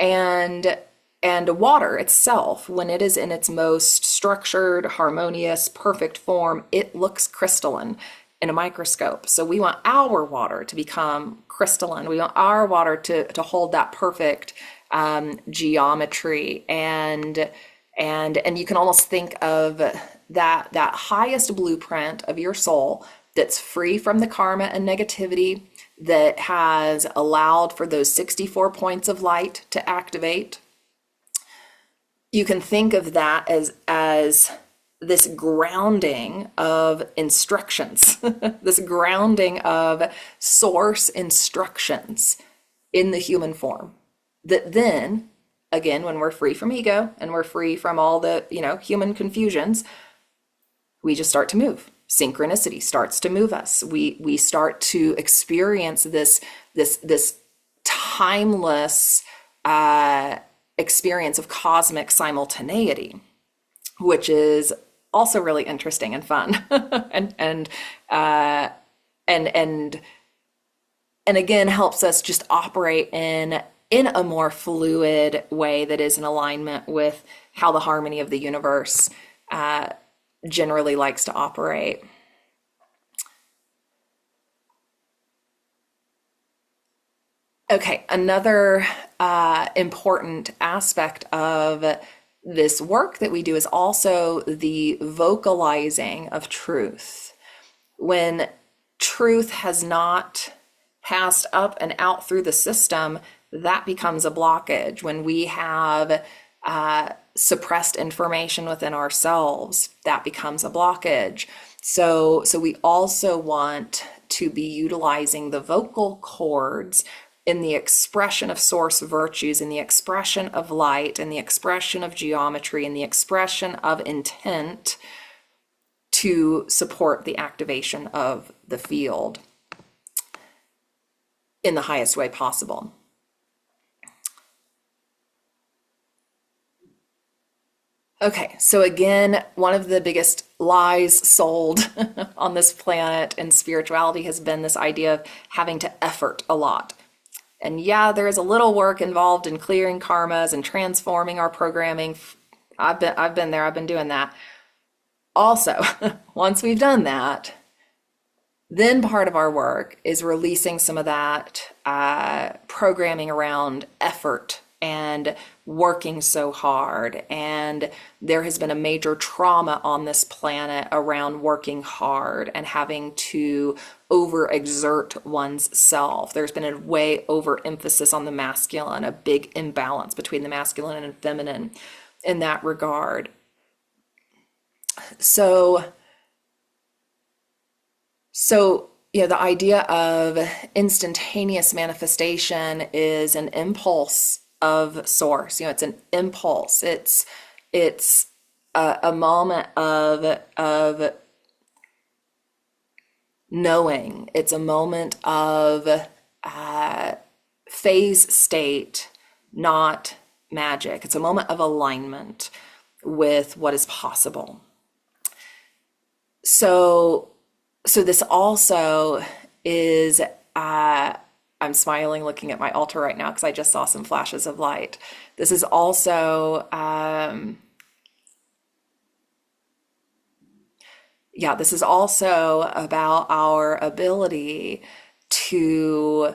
And water itself, when it is in its most structured, harmonious, perfect form, it looks crystalline in a microscope. So we want our water to become crystalline. We want our water to hold that perfect geometry, and you can almost think of that highest blueprint of your soul that's free from the karma and negativity, that has allowed for those 64 points of light to activate. You can think of that as this grounding of instructions, this grounding of source instructions in the human form. That then, again, when we're free from ego and we're free from all the, human confusions, we just start to move. Synchronicity starts to move us. We start to experience this timeless experience of cosmic simultaneity, which is also really interesting and fun, and again helps us just operate in a more fluid way that is in alignment with how the harmony of the universe generally likes to operate. Okay, another important aspect of this work that we do is also the vocalizing of truth. When truth has not passed up and out through the system, that becomes a blockage. When we have suppressed information within ourselves, that becomes a blockage. So we also want to be utilizing the vocal cords in the expression of source virtues, in the expression of light, in the expression of geometry, in the expression of intent, to support the activation of the field in the highest way possible. Okay, so again, one of the biggest lies sold on this planet in spirituality has been this idea of having to effort a lot. And yeah, there is a little work involved in clearing karmas and transforming our programming. I've been there, I've been doing that. Also, once we've done that, then part of our work is releasing some of that programming around effort and working so hard. And there has been a major trauma on this planet around working hard and having to overexert one's self. There's been a way overemphasis on the masculine, a big imbalance between the masculine and feminine in that regard. So the idea of instantaneous manifestation is an impulse of source. It's an impulse. It's a moment of knowing. It's a moment of phase state, not magic. It's a moment of alignment with what is possible. So this also is, I'm smiling looking at my altar right now because I just saw some flashes of light. This is also, this is also about our ability to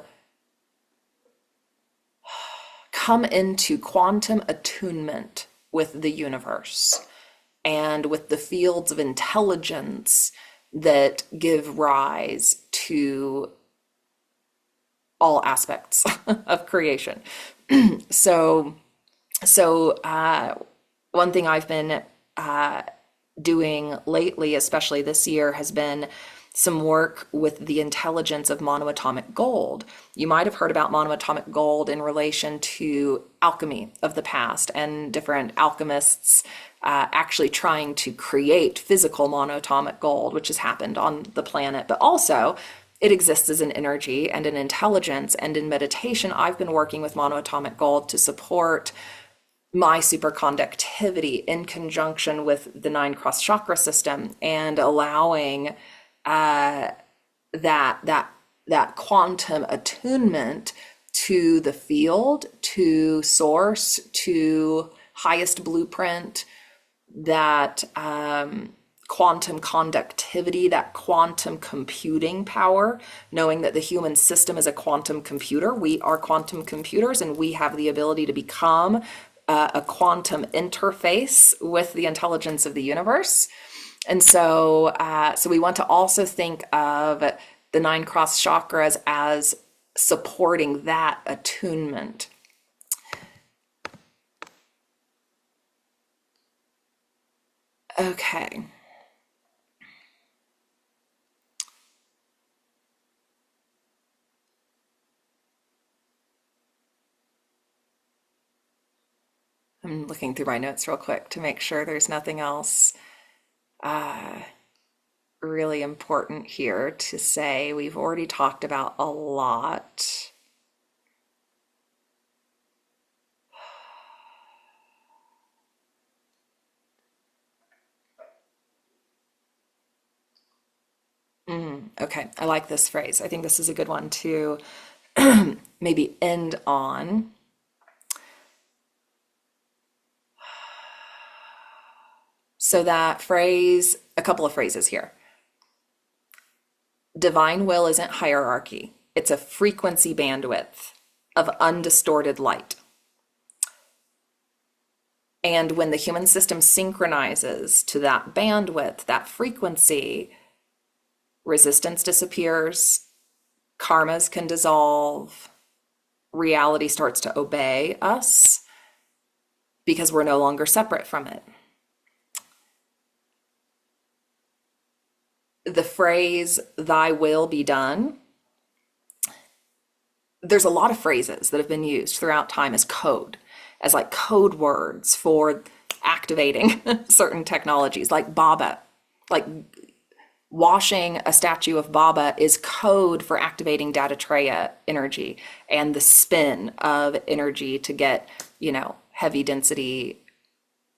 come into quantum attunement with the universe and with the fields of intelligence that give rise to all aspects of creation. So one thing I've been doing lately, especially this year, has been some work with the intelligence of monoatomic gold. You might have heard about monoatomic gold in relation to alchemy of the past and different alchemists actually trying to create physical monoatomic gold, which has happened on the planet, but also it exists as an energy and an intelligence. And in meditation, I've been working with monoatomic gold to support my superconductivity in conjunction with the 9 cross chakra system and allowing that quantum attunement to the field, to source, to highest blueprint, that quantum conductivity, that quantum computing power, knowing that the human system is a quantum computer. We are quantum computers, and we have the ability to become a quantum interface with the intelligence of the universe. And so we want to also think of the 9 cross chakras as supporting that attunement. Okay. I'm looking through my notes real quick to make sure there's nothing else really important here to say. We've already talked about a lot. Okay, I like this phrase. I think this is a good one to maybe end on. So that phrase, a couple of phrases here. Divine will isn't hierarchy. It's a frequency bandwidth of undistorted light. And when the human system synchronizes to that bandwidth, that frequency, resistance disappears, karmas can dissolve, reality starts to obey us because we're no longer separate from it. The phrase, thy will be done, there's a lot of phrases that have been used throughout time as code, as like code words for activating certain technologies, like Baba. Like washing a statue of Baba is code for activating Dattatreya energy and the spin of energy to get, heavy density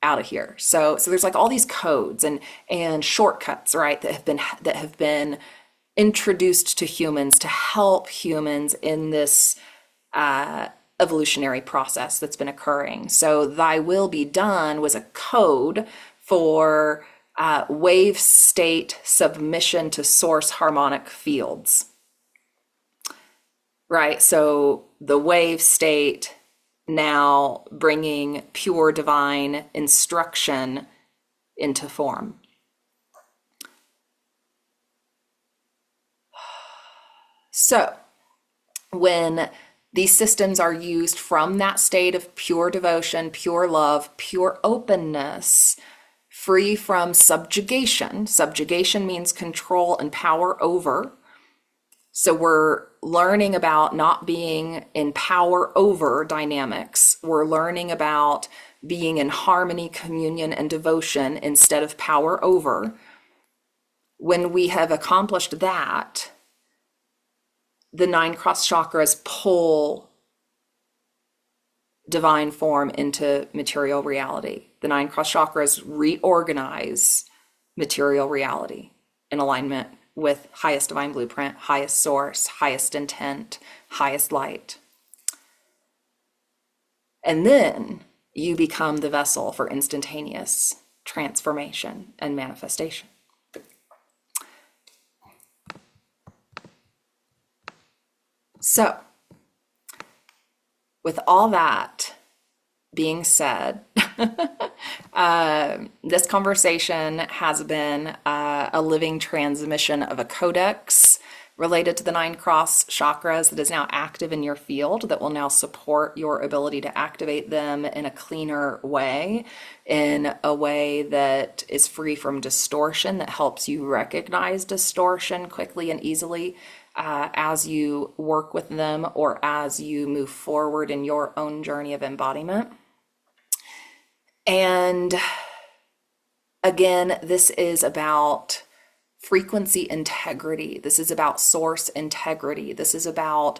out of here. So there's like all these codes and shortcuts, right, that have been introduced to humans to help humans in this evolutionary process that's been occurring. So thy will be done was a code for wave state submission to source harmonic fields, right? So the wave state now bringing pure divine instruction into form. So when these systems are used from that state of pure devotion, pure love, pure openness, free from subjugation. Subjugation means control and power over. So we're learning about not being in power over dynamics. We're learning about being in harmony, communion, and devotion instead of power over. When we have accomplished that, the 9 cross chakras pull divine form into material reality. The 9 cross chakras reorganize material reality in alignment with highest divine blueprint, highest source, highest intent, highest light. And then you become the vessel for instantaneous transformation and manifestation. So, with all that being said, this conversation has been a living transmission of a codex related to the 9 cross chakras that is now active in your field that will now support your ability to activate them in a cleaner way, in a way that is free from distortion, that helps you recognize distortion quickly and easily as you work with them or as you move forward in your own journey of embodiment. And again, this is about frequency integrity. This is about source integrity. This is about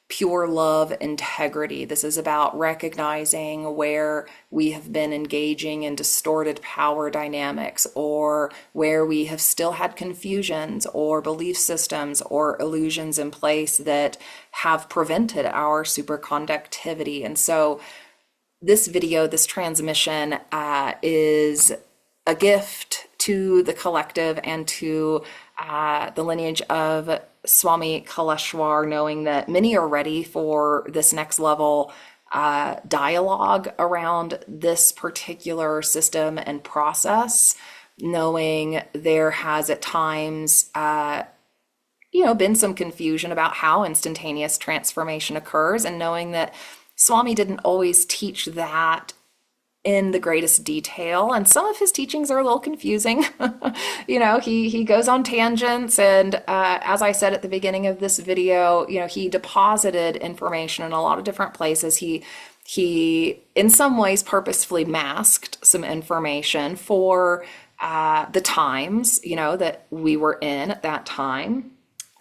pure love integrity. This is about recognizing where we have been engaging in distorted power dynamics, or where we have still had confusions or belief systems or illusions in place that have prevented our superconductivity. And so this video, this transmission is a gift to the collective and to the lineage of Swami Kaleshwar, knowing that many are ready for this next level dialogue around this particular system and process, knowing there has at times been some confusion about how instantaneous transformation occurs, and knowing that Swami didn't always teach that in the greatest detail, and some of his teachings are a little confusing. He goes on tangents, and as I said at the beginning of this video, he deposited information in a lot of different places. He in some ways purposefully masked some information for the times that we were in at that time,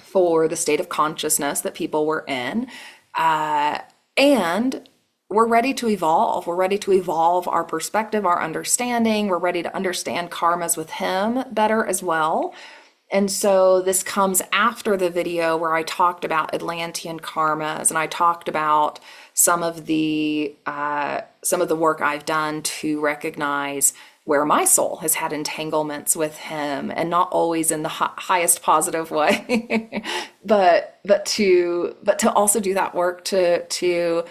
for the state of consciousness that people were in, and we're ready to evolve. We're ready to evolve our perspective, our understanding. We're ready to understand karmas with him better as well. And so this comes after the video where I talked about Atlantean karmas, and I talked about some of the work I've done to recognize where my soul has had entanglements with him, and not always in the highest positive way, but to also do that work to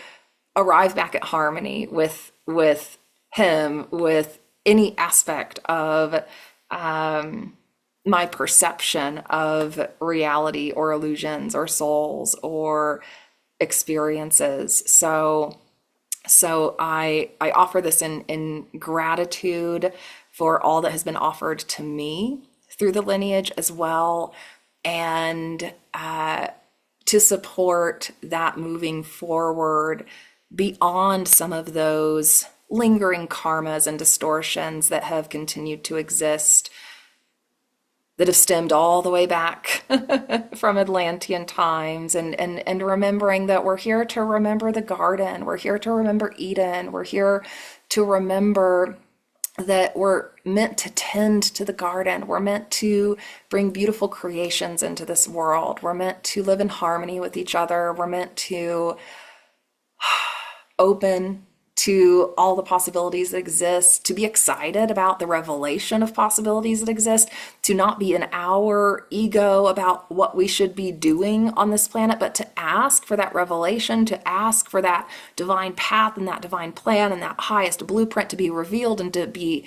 arrive back at harmony with him, with any aspect of my perception of reality or illusions or souls or experiences. So I offer this in gratitude for all that has been offered to me through the lineage as well, and to support that moving forward beyond some of those lingering karmas and distortions that have continued to exist, that have stemmed all the way back from Atlantean times, and remembering that we're here to remember the garden, we're here to remember Eden, we're here to remember that we're meant to tend to the garden, we're meant to bring beautiful creations into this world, we're meant to live in harmony with each other, we're meant to open to all the possibilities that exist, to be excited about the revelation of possibilities that exist, to not be in our ego about what we should be doing on this planet, but to ask for that revelation, to ask for that divine path and that divine plan and that highest blueprint to be revealed and to be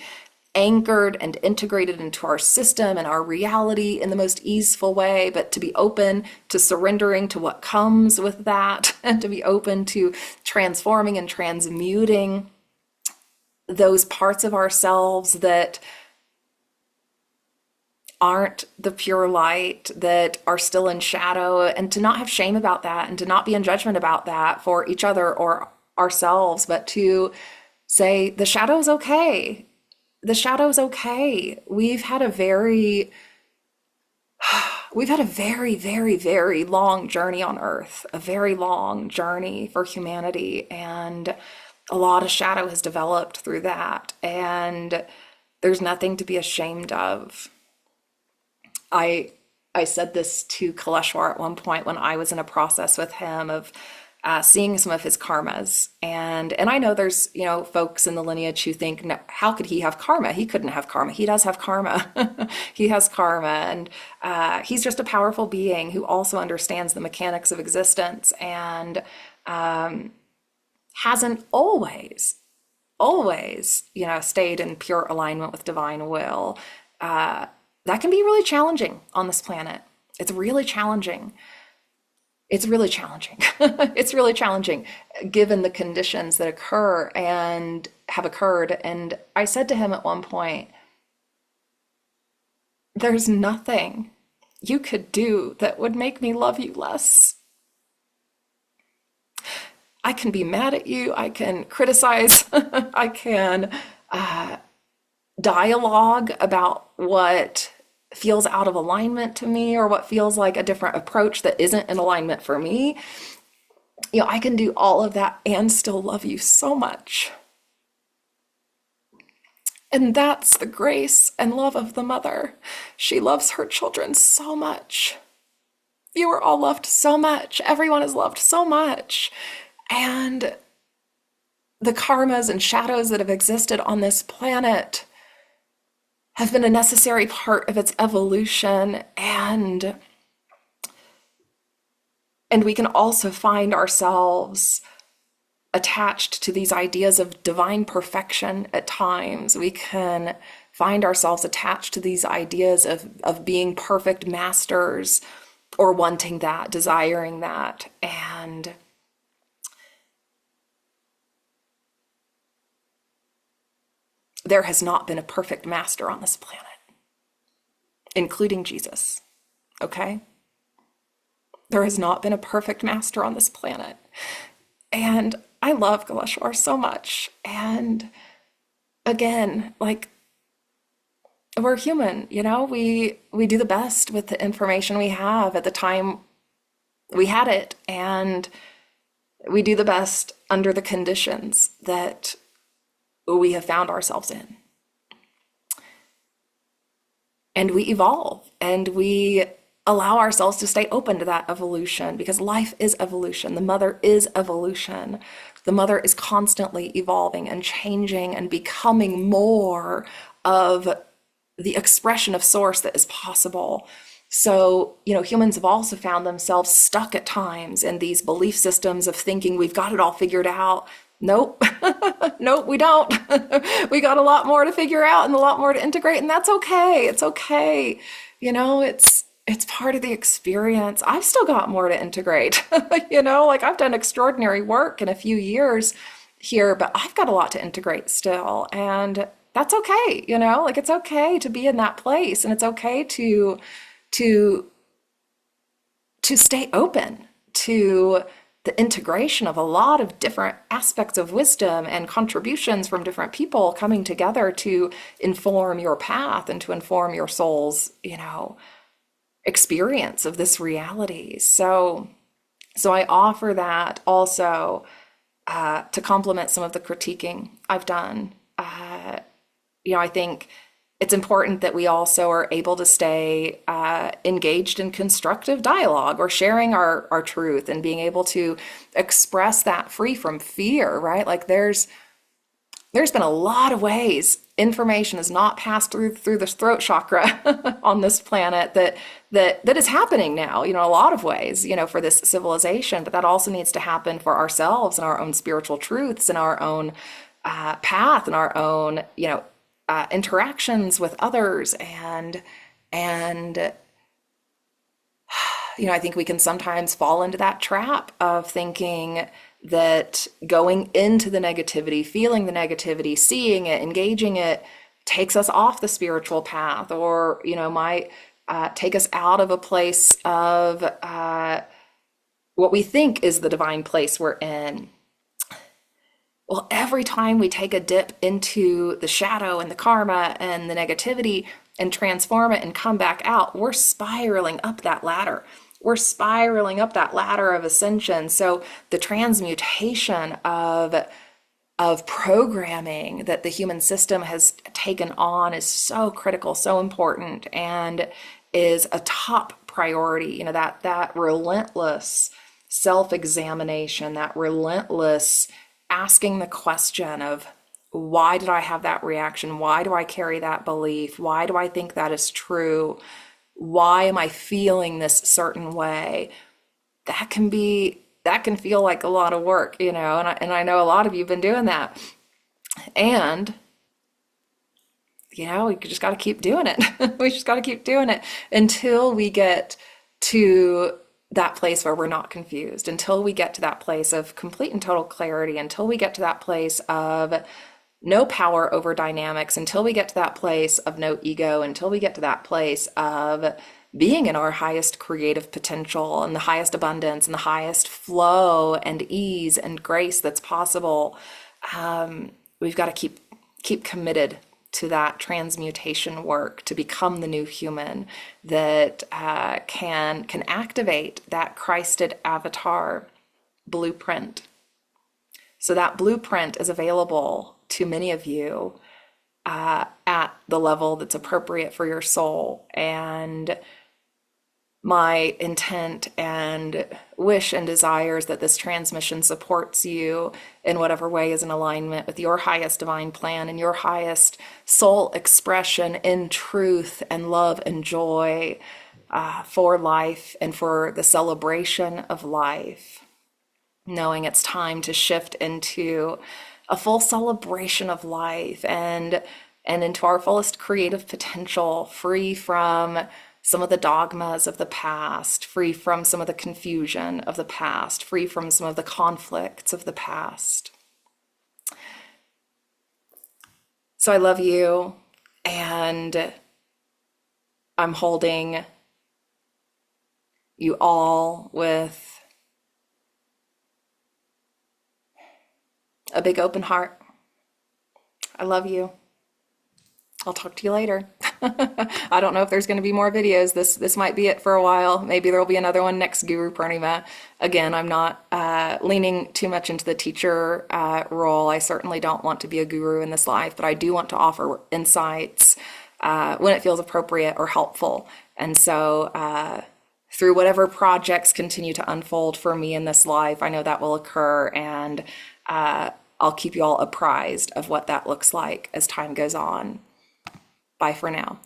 anchored and integrated into our system and our reality in the most easeful way, but to be open to surrendering to what comes with that, and to be open to transforming and transmuting those parts of ourselves that aren't the pure light, that are still in shadow, and to not have shame about that, and to not be in judgment about that for each other or ourselves, but to say the shadow is okay. The shadow is okay. We've had a very, very, very long journey on Earth, a very long journey for humanity, and a lot of shadow has developed through that, and there's nothing to be ashamed of. I said this to Kaleshwar at one point when I was in a process with him of seeing some of his karmas, and I know there's folks in the lineage who think, no, how could he have karma? He couldn't have karma. He does have karma. He has karma, and he's just a powerful being who also understands the mechanics of existence, and hasn't always stayed in pure alignment with divine will. That can be really challenging on this planet. It's really challenging. It's really challenging. It's really challenging given the conditions that occur and have occurred. And I said to him at one point, there's nothing you could do that would make me love you less. I can be mad at you. I can criticize. I can dialogue about what feels out of alignment to me or what feels like a different approach that isn't in alignment for me. I can do all of that and still love you so much. And that's the grace and love of the mother. She loves her children so much. You are all loved so much. Everyone is loved so much. And the karmas and shadows that have existed on this planet have been a necessary part of its evolution. And we can also find ourselves attached to these ideas of divine perfection at times. We can find ourselves attached to these ideas of being perfect masters or wanting that, desiring that. And there has not been a perfect master on this planet, including Jesus, okay? There has not been a perfect master on this planet. And I love Kaleshwar so much. And again, like, we're human, we do the best with the information we have at the time we had it. And we do the best under the conditions that we have found ourselves in. And we evolve and we allow ourselves to stay open to that evolution, because life is evolution. The mother is evolution. The mother is constantly evolving and changing and becoming more of the expression of source that is possible. So, humans have also found themselves stuck at times in these belief systems of thinking we've got it all figured out. Nope. Nope, we don't. We got a lot more to figure out and a lot more to integrate, and that's okay. It's okay. It's part of the experience. I've still got more to integrate. Like, I've done extraordinary work in a few years here, but I've got a lot to integrate still. And that's okay. Like, it's okay to be in that place, and it's okay to stay open to the integration of a lot of different aspects of wisdom and contributions from different people coming together to inform your path and to inform your soul's, experience of this reality. So I offer that also to complement some of the critiquing I've done. I think it's important that we also are able to stay engaged in constructive dialogue or sharing our truth and being able to express that free from fear, right? Like, there's been a lot of ways information has not passed through the throat chakra on this planet that is happening now, a lot of ways, for this civilization, but that also needs to happen for ourselves and our own spiritual truths and our own path and our own, interactions with others. And I think we can sometimes fall into that trap of thinking that going into the negativity, feeling the negativity, seeing it, engaging it, takes us off the spiritual path, or, might take us out of a place of what we think is the divine place we're in. Well, every time we take a dip into the shadow and the karma and the negativity and transform it and come back out, we're spiraling up that ladder. We're spiraling up that ladder of ascension. So the transmutation of programming that the human system has taken on is so critical, so important, and is a top priority. That relentless self-examination, that relentless asking the question of, why did I have that reaction? Why do I carry that belief? Why do I think that is true? Why am I feeling this certain way? That can feel like a lot of work, and I know a lot of you have been doing that. And, we just got to keep doing it. We just got to keep doing it until we get to that place where we're not confused, until we get to that place of complete and total clarity, until we get to that place of no power over dynamics, until we get to that place of no ego, until we get to that place of being in our highest creative potential and the highest abundance and the highest flow and ease and grace that's possible. We've got to keep committed to that transmutation work to become the new human that can activate that Christed avatar blueprint. So that blueprint is available to many of you at the level that's appropriate for your soul. And my intent and wish and desire is that this transmission supports you in whatever way is in alignment with your highest divine plan and your highest soul expression in truth and love and joy for life and for the celebration of life. Knowing it's time to shift into a full celebration of life and into our fullest creative potential, free from some of the dogmas of the past, free from some of the confusion of the past, free from some of the conflicts of the past. So I love you, and I'm holding you all with a big open heart. I love you. I'll talk to you later. I don't know if there's going to be more videos. This might be it for a while. Maybe there'll be another one next Guru Purnima. Again, I'm not leaning too much into the teacher role. I certainly don't want to be a guru in this life, but I do want to offer insights when it feels appropriate or helpful. And so through whatever projects continue to unfold for me in this life, I know that will occur, and I'll keep you all apprised of what that looks like as time goes on. Bye for now.